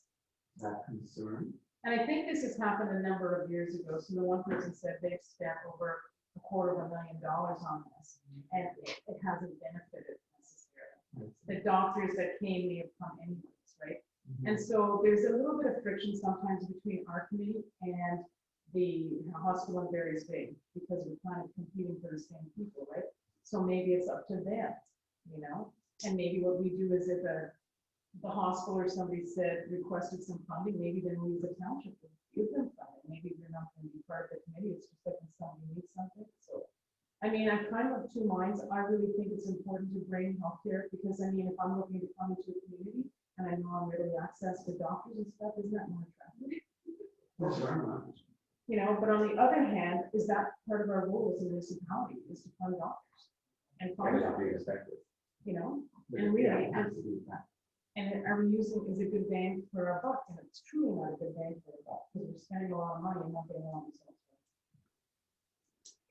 [SPEAKER 10] that concern?
[SPEAKER 8] And I think this has happened a number of years ago. So the one person said they've spent over $250,000 on this, and it hasn't benefited necessarily. The doctors that came may have come anyways, right? And so there's a little bit of friction sometimes between our committee and the hospital in Barry's Bay, because we're kind of competing for the same people, right? So maybe it's up to them, you know? And maybe what we do is if the hospital or somebody said, requested some funding, maybe then we as a township would give them funding. Maybe they're not going to be part of the committee. It's just like when somebody needs something. So, I mean, I'm kind of of two minds. I really think it's important to bring healthcare because, I mean, if I'm looking to come into a community and I know I'm ready access to doctors and stuff, isn't that more attractive? You know, but on the other hand, is that part of our role as a municipality is to fund doctors and fund doctors, you know, and really, and are we using, is it good bang for our buck? And it's truly not a good bang for our buck because we're spending a lot of money and not getting a lot of results.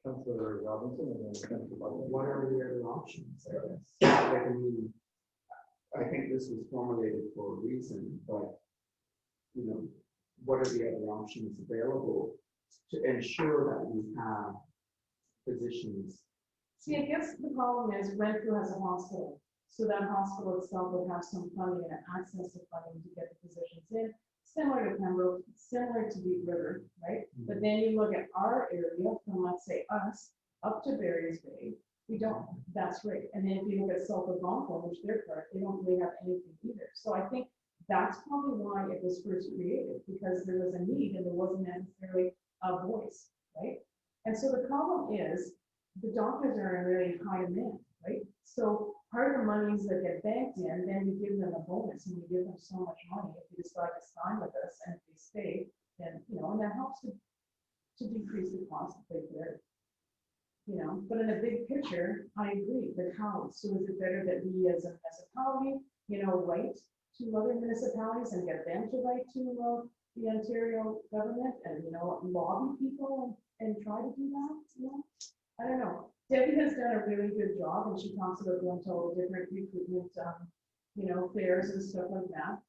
[SPEAKER 4] Councilor Robinson and then Councilor Butler.
[SPEAKER 10] What are the other options? Like, I mean, I think this was formulated for a reason, but, you know, what are the other options available to ensure that we have physicians?
[SPEAKER 8] See, I guess the problem is Renfrew has a hospital. So that hospital itself would have some funding and access to funding to get the physicians in, similar to Pembroke, similar to Deep River, right? But then you look at our area from, let's say, us up to Barry's Bay, we don't, that's right. And then if you look at South Algonquin, which they're part, they don't really have anything either. So I think that's probably why it was first created, because there was a need and there wasn't necessarily a voice, right? And so the problem is the doctors are in really high demand, right? So part of the monies that get banked in, then we give them a bonus and we give them so much money if they decide to sign with us and if they stay, then, you know, and that helps to decrease the cost if they could. You know, but in a big picture, I agree, but how? So is it better that we as a municipality, you know, write to other municipalities and get them to write to the Ontario government and, you know, lobby people and try to do that, you know? I don't know. Debbie has done a really good job and she talks about going to all the different recruitment, you know, fairs and stuff like that.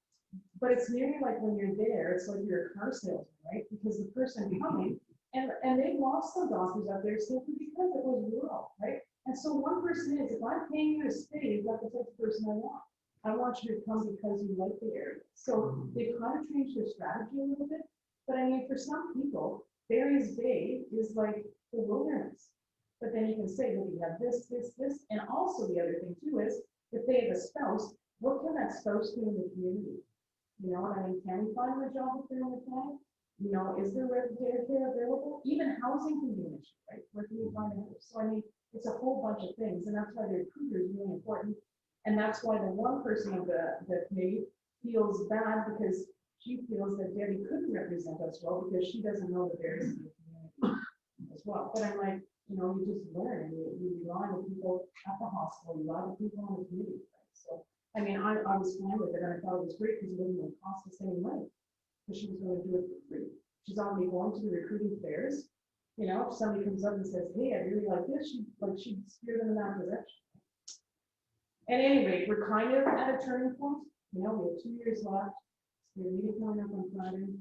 [SPEAKER 8] But it's nearly like when you're there, it's like you're a car salesman, right? Because the person coming, and they've lost some doctors out there simply because it was rural, right? And so one person is, if I'm paying you to stay, you've got the type of person I want. I want you to come because you like the area. So they've kind of changed their strategy a little bit. But I mean, for some people, Barry's Bay is like the wilderness. But then you can say, well, you have this, this, this. And also the other thing too is, if they have a spouse, what can that spouse do in the community? You know what I mean? Can we find them a job if they're in the town? You know, is there daycare available? Even housing can be an issue, right? Where can you find a house? So I mean, it's a whole bunch of things. And that's why the recruiter is really important. And that's why the one person of the committee feels bad because she feels that Debbie couldn't represent us well because she doesn't know the barriers in the community as well. But I'm like, you know, you just learn and you rely on the people at the hospital, you rely on the people in the community. Right? So, I mean, I was fine with it and I thought it was great because it wasn't going to cost us any money because she was going to do it for free. She's already going to the recruiting fairs. You know, if somebody comes up and says, hey, I really like this, she'd steer them in that direction. At any rate, we're kind of at a turning point. You know, we have 2 years left. We're meeting coming up on Friday.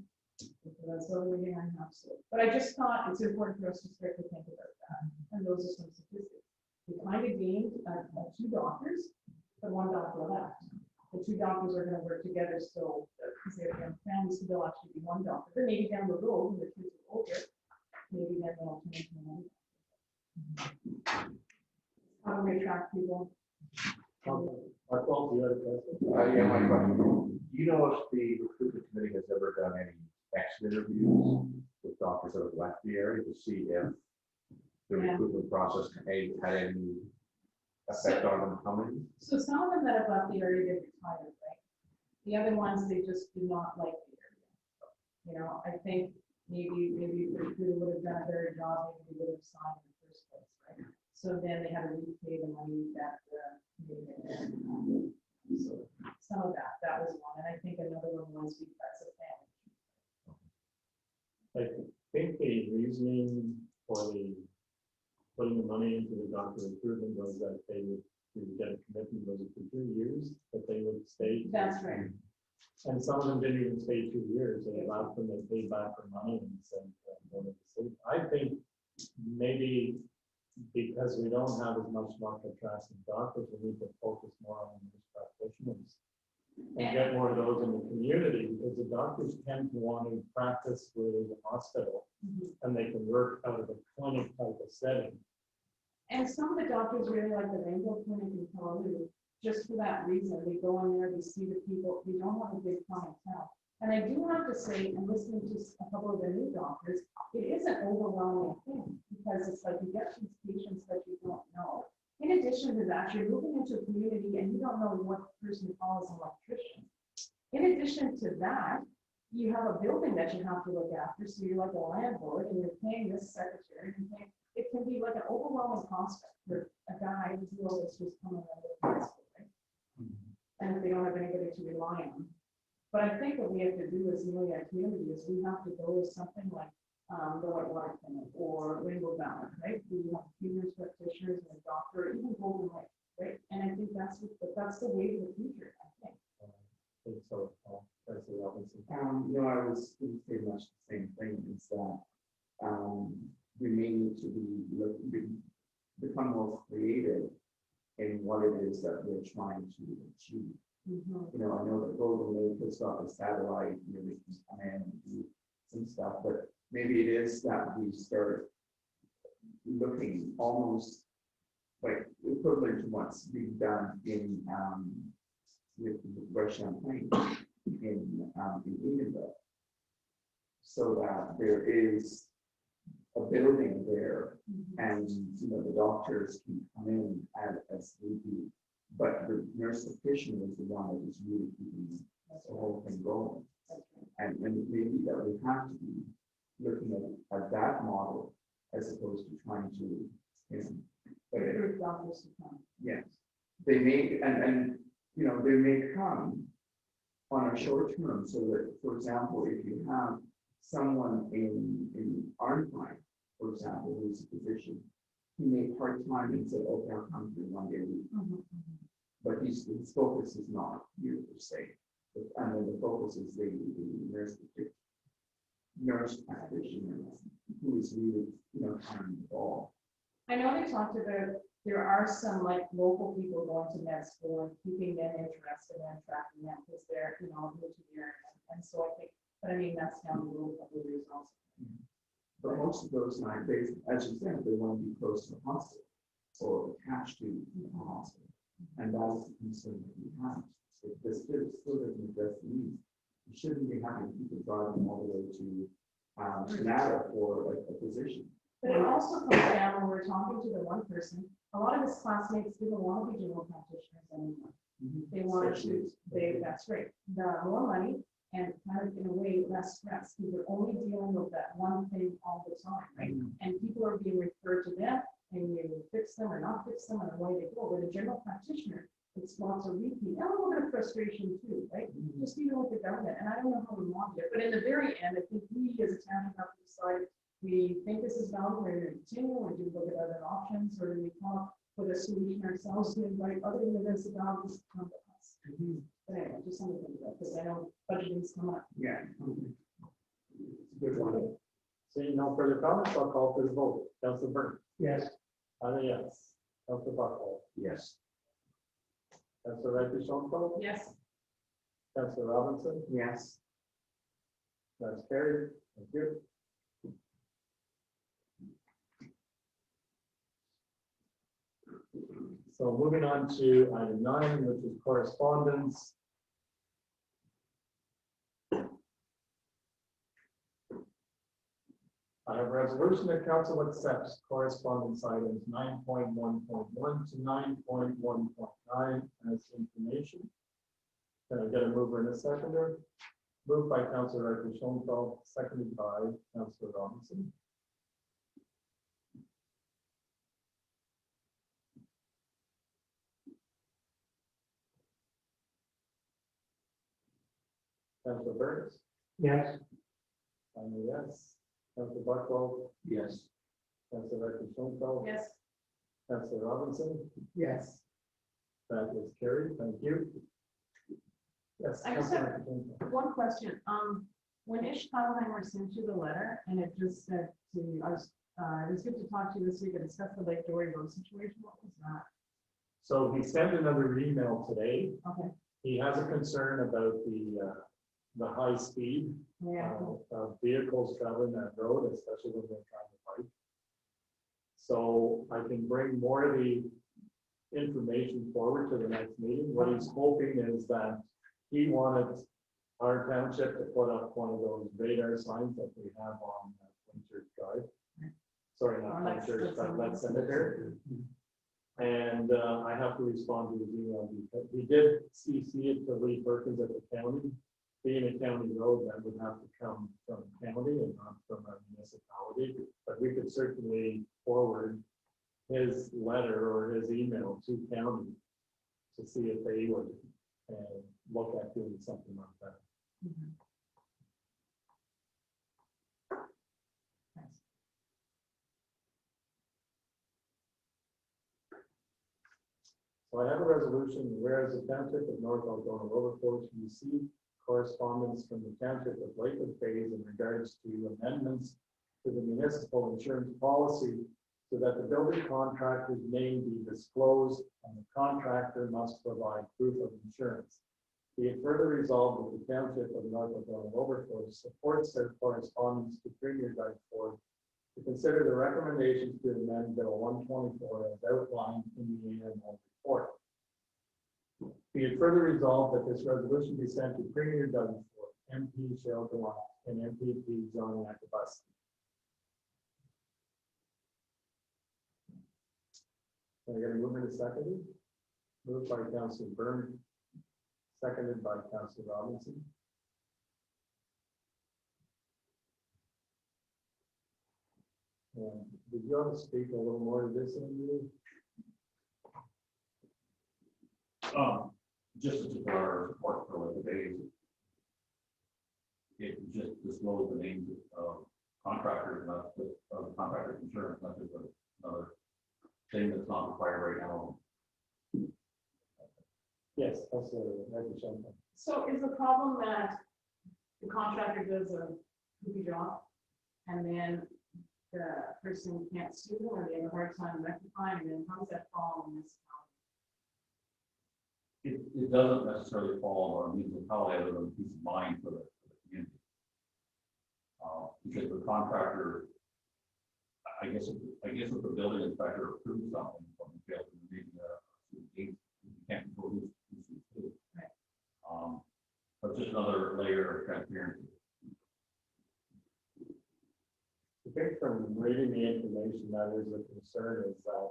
[SPEAKER 8] That's the only meeting I have. So, but I just thought it's important for us to start to think about that. And those are some statistics. We kind of gained 2 doctors, but 1 doctor left. The 2 doctors are going to work together still because they have families, so they'll actually be 1 doctor. But maybe down the road, when the kids are older, maybe then they'll turn into another doctor. How do we attract people?
[SPEAKER 4] Our fault, you had a question.
[SPEAKER 2] Yeah, my question. Do you know if the recruitment committee has ever done any exit interviews with doctors that have left the area to see if the recruitment process had any effect on them coming?
[SPEAKER 8] So some of them that have left the area, they've retired, right? The other ones, they just do not like the area. You know, I think maybe the recruiter would have done a better job, maybe they would have signed in the first place, right? So then they had to repay the money that so some of that was one. And I think another one was because of
[SPEAKER 4] after recruitment was that they would, we would get a commitment, was it for 2 years, that they would stay?
[SPEAKER 8] That's right.
[SPEAKER 4] And some of them didn't even stay 2 years, they left and they paid back their money and said, go to the city. I think maybe because we don't have as much luck attracting doctors, we need to focus more on nurse practitioners. And get more of those in the community, because the doctors tend to want to practice with the hospital, and they can work out of a clinic type of setting.
[SPEAKER 8] And some of the doctors really like the Rainbow Clinic in Honolulu, just for that reason. They go in there, they see the people, they don't have a big clientele. And I do have to say, and listening to a couple of the new doctors, it is an overwhelming thing, because it's like you get these patients that you don't know. In addition to that, you're moving into a community and you don't know what person follows an electrician. In addition to that, you have a building that you have to look after, so you're like a landlord and you're paying this secretary. It can be like an overwhelming prospect for a guy who's that's just coming out of high school, right? And if they don't have anybody to rely on. But I think what we have to do as Amelia community is we have to go with something like the Whitewater Clinic or Rainbow Valley, right? We have a few nurse practitioners and a doctor, even Golden Lake, right? And I think that's the way to the future, I think.
[SPEAKER 4] I think so. That's a lot.
[SPEAKER 10] No, I was going to say much the same thing, is that we may need to become more creative in what it is that we're trying to achieve. You know, I know that Golden Lake has got a satellite, you know, we can come in and do some stuff, but maybe it is that we start looking almost like equivalent to what's being done in with West Champlain in Edenville, so that there is a building there, and you know the doctors can come in as they do, but the nurse practitioner is the one that is really keeping the whole thing going, and maybe that we have to be looking at that model as opposed to trying to, you know, but
[SPEAKER 8] Doctors to come.
[SPEAKER 10] yes, they may, and you know, they may come on a short term, so that, for example, if you have someone in Arnhem, for example, who's a physician, he may part-time and say, okay, I'll come to 1 day a week. But his focus is not you per se. And then the focus is the nurse practitioner who is really, you know, time involved.
[SPEAKER 8] I know they talked about, there are some like local people going to med school and keeping them interested and tracking them because they're, you know, new to the area. And so I think, but I mean, that's down the road a couple of years also.
[SPEAKER 10] But most of those night, they, as you said, they want to be close to the hospital or attached to the hospital. And that is the concern that we have. If this still doesn't address the needs, you shouldn't be having people driving all the way to Canada for a physician.
[SPEAKER 8] But it also comes down when we're talking to the one person, a lot of his classmates didn't want to be general practitioners anymore. They wanted to, that's right, the more money and kind of in a way less stress, because they're only dealing with that one thing all the time, right? And people are being referred to them and you fix them or not fix them and away they go. With a general practitioner, it's lots of repeat and a little bit of frustration too, right? Just even with the government, and I don't know how we want it, but in the very end, I think we as a town have to decide, we think this is valid, we're going to continue, or do we look at other options, or do we come up with a solution ourselves to invite other municipalities to come to us? But anyway, just something to think about, because I know budgeting's come up.
[SPEAKER 10] Yeah.
[SPEAKER 4] Good one. Seeing no further comments, I'll call for the vote. Councilor Burke.
[SPEAKER 1] Yes.
[SPEAKER 4] Yes. Councilor Buckle.
[SPEAKER 10] Yes.
[SPEAKER 4] Councilor Redfish-Onko.
[SPEAKER 8] Yes.
[SPEAKER 4] Councilor Robinson.
[SPEAKER 10] Yes.
[SPEAKER 4] That's carried. Thank you. So moving on to item 9, which is correspondence. I have a resolution that council accepts correspondence items 9.1.1 to 9.1.9 as information. Can I get a mover and a seconder? Moved by Councilor Redfish-Onko, seconded by Councilor Robinson. Councilor Burns.
[SPEAKER 1] Yes.
[SPEAKER 4] I'm a yes. Councilor Buckle.
[SPEAKER 10] Yes.
[SPEAKER 4] Councilor Redfish-Onko.
[SPEAKER 8] Yes.
[SPEAKER 4] Councillor Robinson,
[SPEAKER 10] Yes.
[SPEAKER 4] that is carried, thank you. Yes.
[SPEAKER 8] I just
[SPEAKER 4] Councillor Martin.
[SPEAKER 8] One question, when Ish Kylehammer sent you the letter and it just said to, it was good to talk to you this week and discuss the Lake Dory Road situation, what was that?
[SPEAKER 4] So he sent another email today.
[SPEAKER 8] Okay,
[SPEAKER 4] He has a concern about the high speed
[SPEAKER 8] yeah,
[SPEAKER 4] of vehicles traveling that road, especially when they're trying to bike. So I can bring more of the information forward to the next meeting. What he's hoping is that he wanted our township to put up one of those radar signs that we have on Winter Drive. Sorry, not Winter, but Lex Cemetery. And I have to respond to his email because he did CC it to Lee Perkins at the county. Being a county road, that would have to come from county and not from a municipality. But we could certainly forward his letter or his email to county to see if they would look at doing something like that.
[SPEAKER 8] mhm. Thanks.
[SPEAKER 4] So I have a resolution, whereas the township of North Algonah Overflows received correspondence from the township of Lakewood Bays in regards to amendments to the municipal insurance policy so that the building contractor's name be disclosed and the contractor must provide proof of insurance. Be it further resolved that the township of North Algonah Overflows supports their correspondence to Premier Dyke Ford to consider the recommendations to amend Bill 124 as outlined in the annual report. Be it further resolved that this resolution be sent to Premier Doug Ford, MP Cheryl Gallant, and MPP John Yakubus. Can I get a movement and seconded? Moved by Councilor Byrne, seconded by Councilor Robinson. And did you want to speak a little more to this, Andrew?
[SPEAKER 9] Just as our support for the days. It just disclosed the names of contractors, not just of contractor's insurance, not just another thing that's not required right now.
[SPEAKER 4] Yes, that's a
[SPEAKER 8] So is the problem that the contractor does a goofy job and then the person can't sue them or they have a hard time rectifying, and then how does that fall on this?
[SPEAKER 9] It doesn't necessarily fall on municipality other than peace of mind for the community. Because the contractor, I guess if the building inspector approves something from the jail, maybe you can't control who's who.
[SPEAKER 8] Right.
[SPEAKER 9] But just another layer of transparency.
[SPEAKER 4] I think from reading the information, that is a concern is that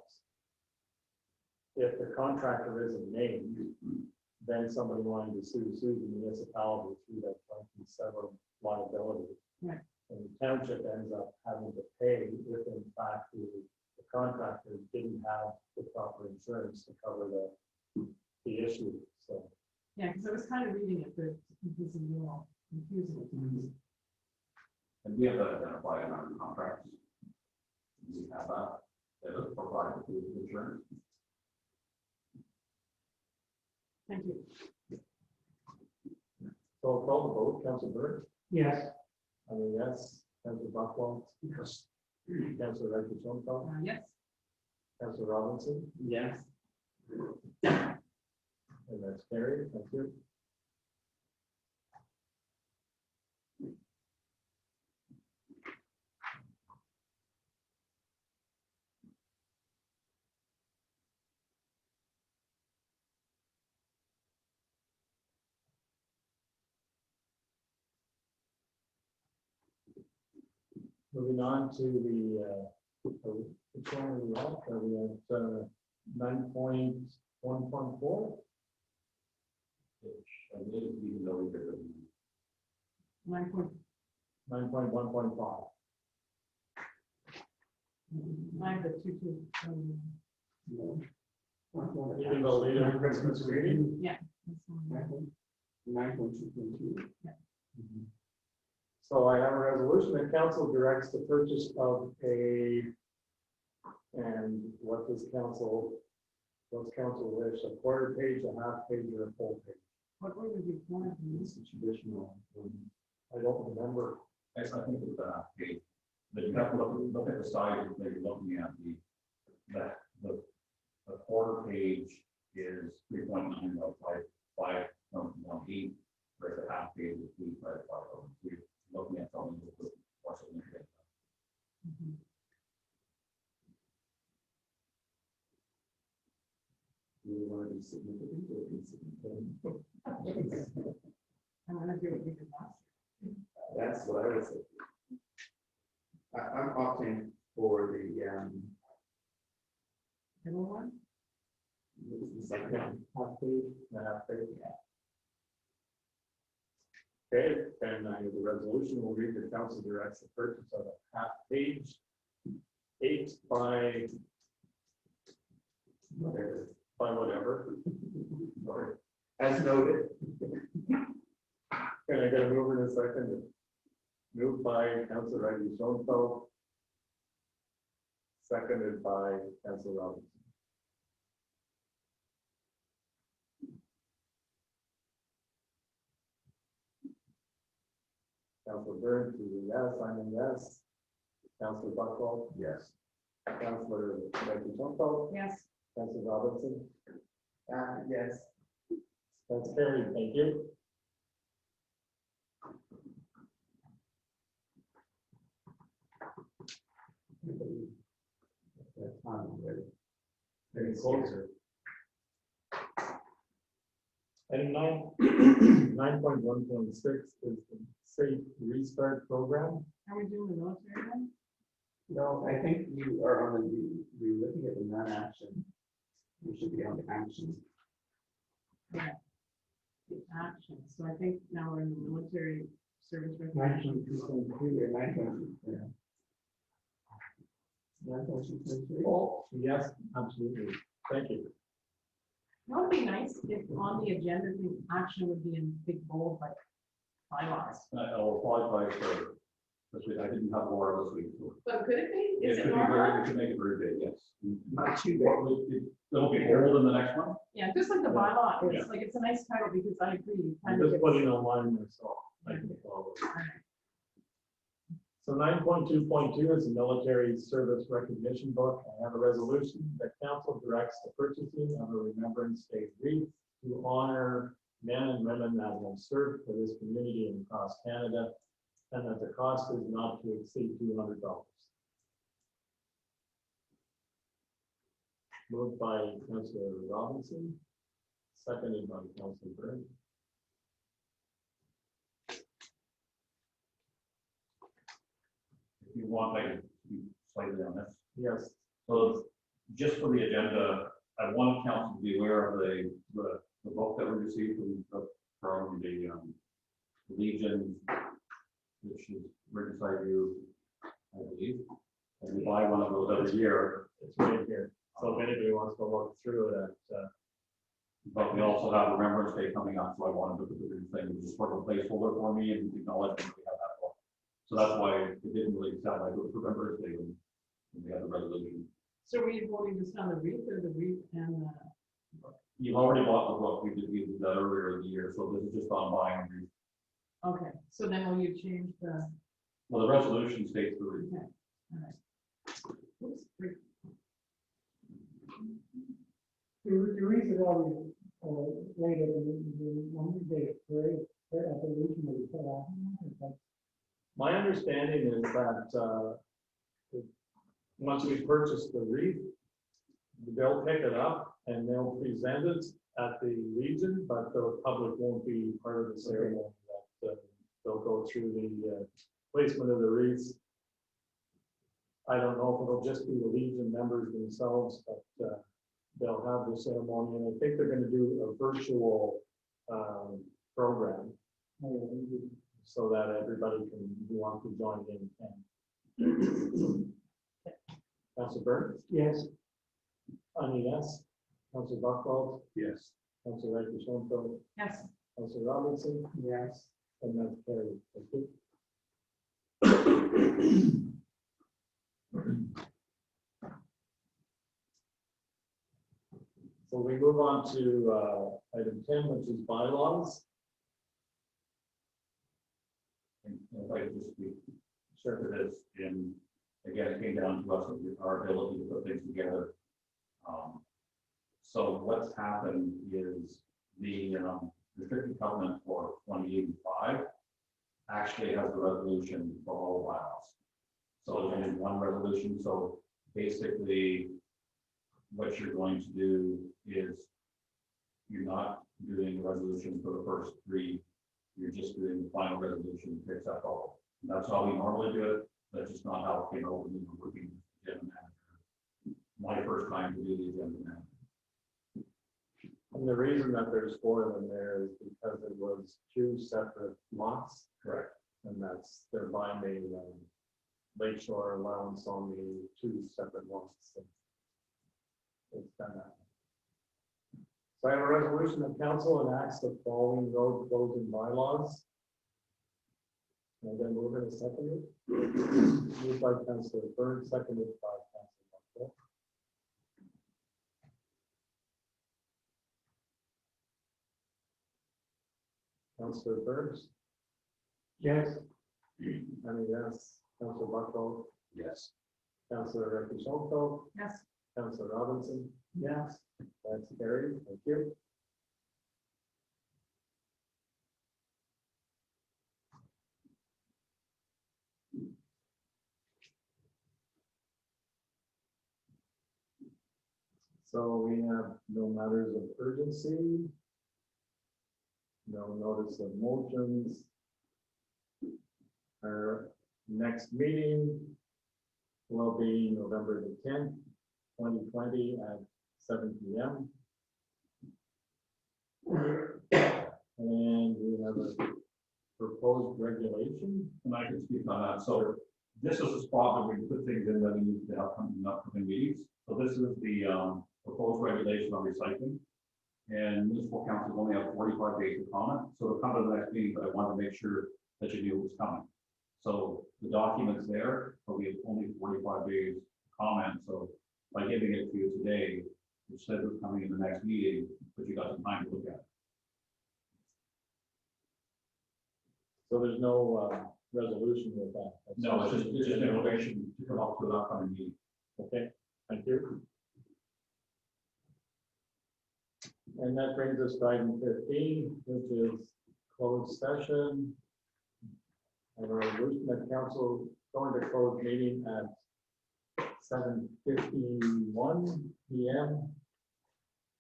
[SPEAKER 4] if the contractor isn't named, then somebody wanting to sue the municipality through that 27 liability.
[SPEAKER 8] Right.
[SPEAKER 4] And the township ends up having to pay if in fact the contractor didn't have the proper insurance to cover the issue. So
[SPEAKER 8] Yeah, because I was kind of reading it, but it's confusing me all, confusing.
[SPEAKER 9] And we have that identified in our contracts. We have that. That is provided with insurance.
[SPEAKER 8] Thank you.
[SPEAKER 4] so I'll call the vote. Councilor Byrne?
[SPEAKER 1] Yes.
[SPEAKER 4] I mean, yes. Councilor Buckwell? Yes. Councilor Redknapp?
[SPEAKER 8] Yes.
[SPEAKER 4] Councilor Robinson?
[SPEAKER 10] Yes.
[SPEAKER 4] And that's carried. Thank you. Moving on to which one are we at? Are we at 9.1.4?
[SPEAKER 9] I believe it's even though we did it.
[SPEAKER 8] 9.1.5.
[SPEAKER 4] 9.1.5.
[SPEAKER 8] Mine, the 2.
[SPEAKER 4] Even though we did Christmas reading?
[SPEAKER 8] Yeah. That's one.
[SPEAKER 10] 9.2.2.
[SPEAKER 4] So I have a resolution that council directs the purchase of a And what's council wish, a quarter page, a half page, or a full page?
[SPEAKER 8] What way would you want to
[SPEAKER 10] It's a traditional.
[SPEAKER 4] I don't remember.
[SPEAKER 9] I think it's a page, but you have to look at the size that you're looking at, the quarter page is 3.9 by 5.18, whereas the half page is 3 by 5. We're looking at something that's more significant.
[SPEAKER 10] Do you want to be significant or insignificant?
[SPEAKER 8] I want to do what we did last
[SPEAKER 10] That's what I would say. I'm opting for the,
[SPEAKER 8] year. Middle one?
[SPEAKER 10] the second one.
[SPEAKER 4] Half page, a half page. Okay, and the resolution will read the council directs the purchase of a half page, 8 by whatever.
[SPEAKER 10] As noted.
[SPEAKER 4] Can I get a mover in a second? Moved by Councilor Reggie Schoenfeld. Seconded by Councilor Robinson. Councilor Burns is a yes, I'm a yes. Councilor Buckwell? Yes. Councilor Reggie Schoenfeld?
[SPEAKER 8] Yes.
[SPEAKER 4] Councilor Robinson?
[SPEAKER 10] Yes.
[SPEAKER 4] That's carried, thank you.
[SPEAKER 10] That's fine, already.
[SPEAKER 4] Getting closer. And 9.1.6 is the Safe Restart Program.
[SPEAKER 8] Are we doing the military one?
[SPEAKER 10] No, I think you are on the, you're looking at the non-action. You should be on the action.
[SPEAKER 8] Yeah. The action. So I think now we're in the military service
[SPEAKER 10] Action,
[SPEAKER 8] recognition.
[SPEAKER 10] 2.3 or 9.2, yeah. 9.2.
[SPEAKER 4] Oh, yes, absolutely. Thank you.
[SPEAKER 8] It would be nice if on the agenda, the action would be in big bold, like bylaws.
[SPEAKER 9] I'll apologize for this week. I didn't have Laura this week. So
[SPEAKER 8] But could it be?
[SPEAKER 9] it
[SPEAKER 8] Is
[SPEAKER 9] could
[SPEAKER 8] it
[SPEAKER 9] be very,
[SPEAKER 8] normal?
[SPEAKER 9] it could make it very big, yes.
[SPEAKER 10] Not too big.
[SPEAKER 9] It'll be bold in the next one.
[SPEAKER 8] Yeah, just like the bylaw.
[SPEAKER 9] Yeah.
[SPEAKER 8] It's like, it's a nice title because I agree. you
[SPEAKER 4] I'm
[SPEAKER 8] kind of
[SPEAKER 4] just
[SPEAKER 8] get-
[SPEAKER 4] putting online myself. I can follow. So 9.2.2 is a military service recognition book. I have a resolution that council directs the purchasing of a Remembrance Day wreath to honor men and women that have served for this community and across Canada, and that the cost is not to exceed $200. Moved by Councilor Robinson, seconded by Councilor Burns.
[SPEAKER 9] If you want, I can speak slightly on this.
[SPEAKER 4] Yes.
[SPEAKER 9] So just for the agenda, I want council to be aware of the book that we received from the Legion, which is right beside you, I believe. And we buy one of those every year.
[SPEAKER 4] It's right here. So if anybody wants to look through it,
[SPEAKER 9] But we also have Remembrance Day coming up, so I wanted to put the thing, just sort of a placeholder for me and acknowledge that we have that book. So that's why it didn't really sound like it was Remembrance Day when we had the resolution.
[SPEAKER 8] So were you voting just on the wreath or the wreath and the?
[SPEAKER 9] You've already bought the book, we did that earlier in the year, so this is just on buying.
[SPEAKER 8] Okay, so then will you change the?
[SPEAKER 9] Well, the resolution states the reason.
[SPEAKER 8] Okay, all right. Oops, great.
[SPEAKER 1] The reason why we laid it in one day, right, at the Legion that we put out.
[SPEAKER 4] my understanding is that once we purchase the wreath, they'll pick it up and they'll present it at the Legion, but the public won't be part of the ceremony. That they'll go through the placement of the wreaths. I don't know if it'll just be the Legion members themselves, but they'll have the ceremony, and I think they're going to do a virtual program so that everybody who wants to join in can. Councilor Burns?
[SPEAKER 1] Yes.
[SPEAKER 4] Yes. Councilor Buckwald?
[SPEAKER 9] Yes.
[SPEAKER 4] Councilor Reggie Schoenfeld?
[SPEAKER 8] Yes.
[SPEAKER 4] Councilor Robinson?
[SPEAKER 10] Yes.
[SPEAKER 4] And that's carried. Thank you. So we move on to item 10, which is bylaws.
[SPEAKER 9] And if I could just be sure of this, and again, it came down to us, our ability to put things together. So what's happened is the restricted covenant for 2085 actually has a resolution for all bylaws. So it is one resolution, so basically what you're going to do is you're not doing the resolution for the first three, you're just doing the final resolution to accept all. And that's how we normally do it. That's just not how it came over when we were working with the agenda manager. My first time to do the agenda manager.
[SPEAKER 4] And the reason that there's 4 of them there is because it was 2 separate lots.
[SPEAKER 9] Correct.
[SPEAKER 4] And that's, they're binding lakeshore allowance on the 2 separate lots. So it's done that. So I have a resolution of council enacts the following road closing bylaws. And then move in a second. Moved by Councilor Byrne, seconded by Councilor Buckle. Councilor Burns?
[SPEAKER 1] Yes.
[SPEAKER 4] And yes. Councilor Buckle?
[SPEAKER 2] Yes.
[SPEAKER 4] Councilor Ricky Schultz?
[SPEAKER 8] Yes.
[SPEAKER 4] Councilor Robinson?
[SPEAKER 1] Yes.
[SPEAKER 4] That's carried. Thank you. So we have no matters of urgency. No notice of motions. Our next meeting will be November the 10th, 2020 at 7 p.m. And we have a proposed regulation.
[SPEAKER 9] And I can speak on that. So this is the spot where we put things in that we need to have coming up in meetings. So this is the proposed regulation on recycling. And municipal councils only have 45 days to comment. So it'll come to the next meeting, but I wanted to make sure that you knew it was coming. So the document's there, but we have only 45 days to comment. So by giving it to you today, it said it's coming in the next meeting, but you got some time to look at it.
[SPEAKER 4] So there's no resolution with that.
[SPEAKER 9] No, it's just an innovation to come up to the upcoming meeting.
[SPEAKER 4] Okay, thank you. And that brings us to item 15, which is closed session. And a resolution that council going to close meeting at 7:51 p.m.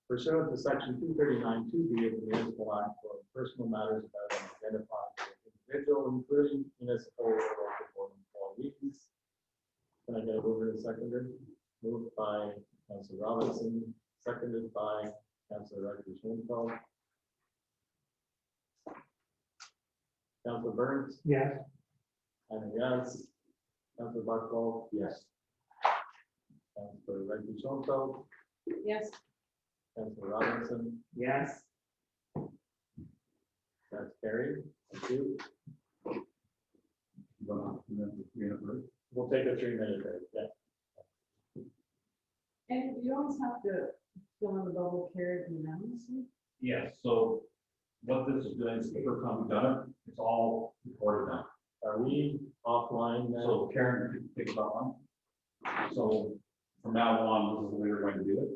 [SPEAKER 4] pursuant to section 239(2)(b) of the Municipal Act for personal matters about an identified individual, including municipal or local board employees. Can I get a mover and a seconder? Moved by Councilor Robinson, seconded by Councilor Rogers-Winfeld. Councilor Burns?
[SPEAKER 1] Yes.
[SPEAKER 4] And yes. Councilor Buckle?
[SPEAKER 2] Yes.
[SPEAKER 4] Councilor Rogers-Winfeld?
[SPEAKER 8] Yes.
[SPEAKER 4] Councilor Robinson?
[SPEAKER 1] Yes.
[SPEAKER 4] That's carried. Thank you. We'll take a 3-minute break. Yeah.
[SPEAKER 8] And you always have to fill in the bubble carried unanimously?
[SPEAKER 9] Yes, so what this is doing is the first time we've done it, it's all recorded now.
[SPEAKER 4] Are we offline now?
[SPEAKER 9] So Karen, think about one. So from now on, this is the way we're going to do it.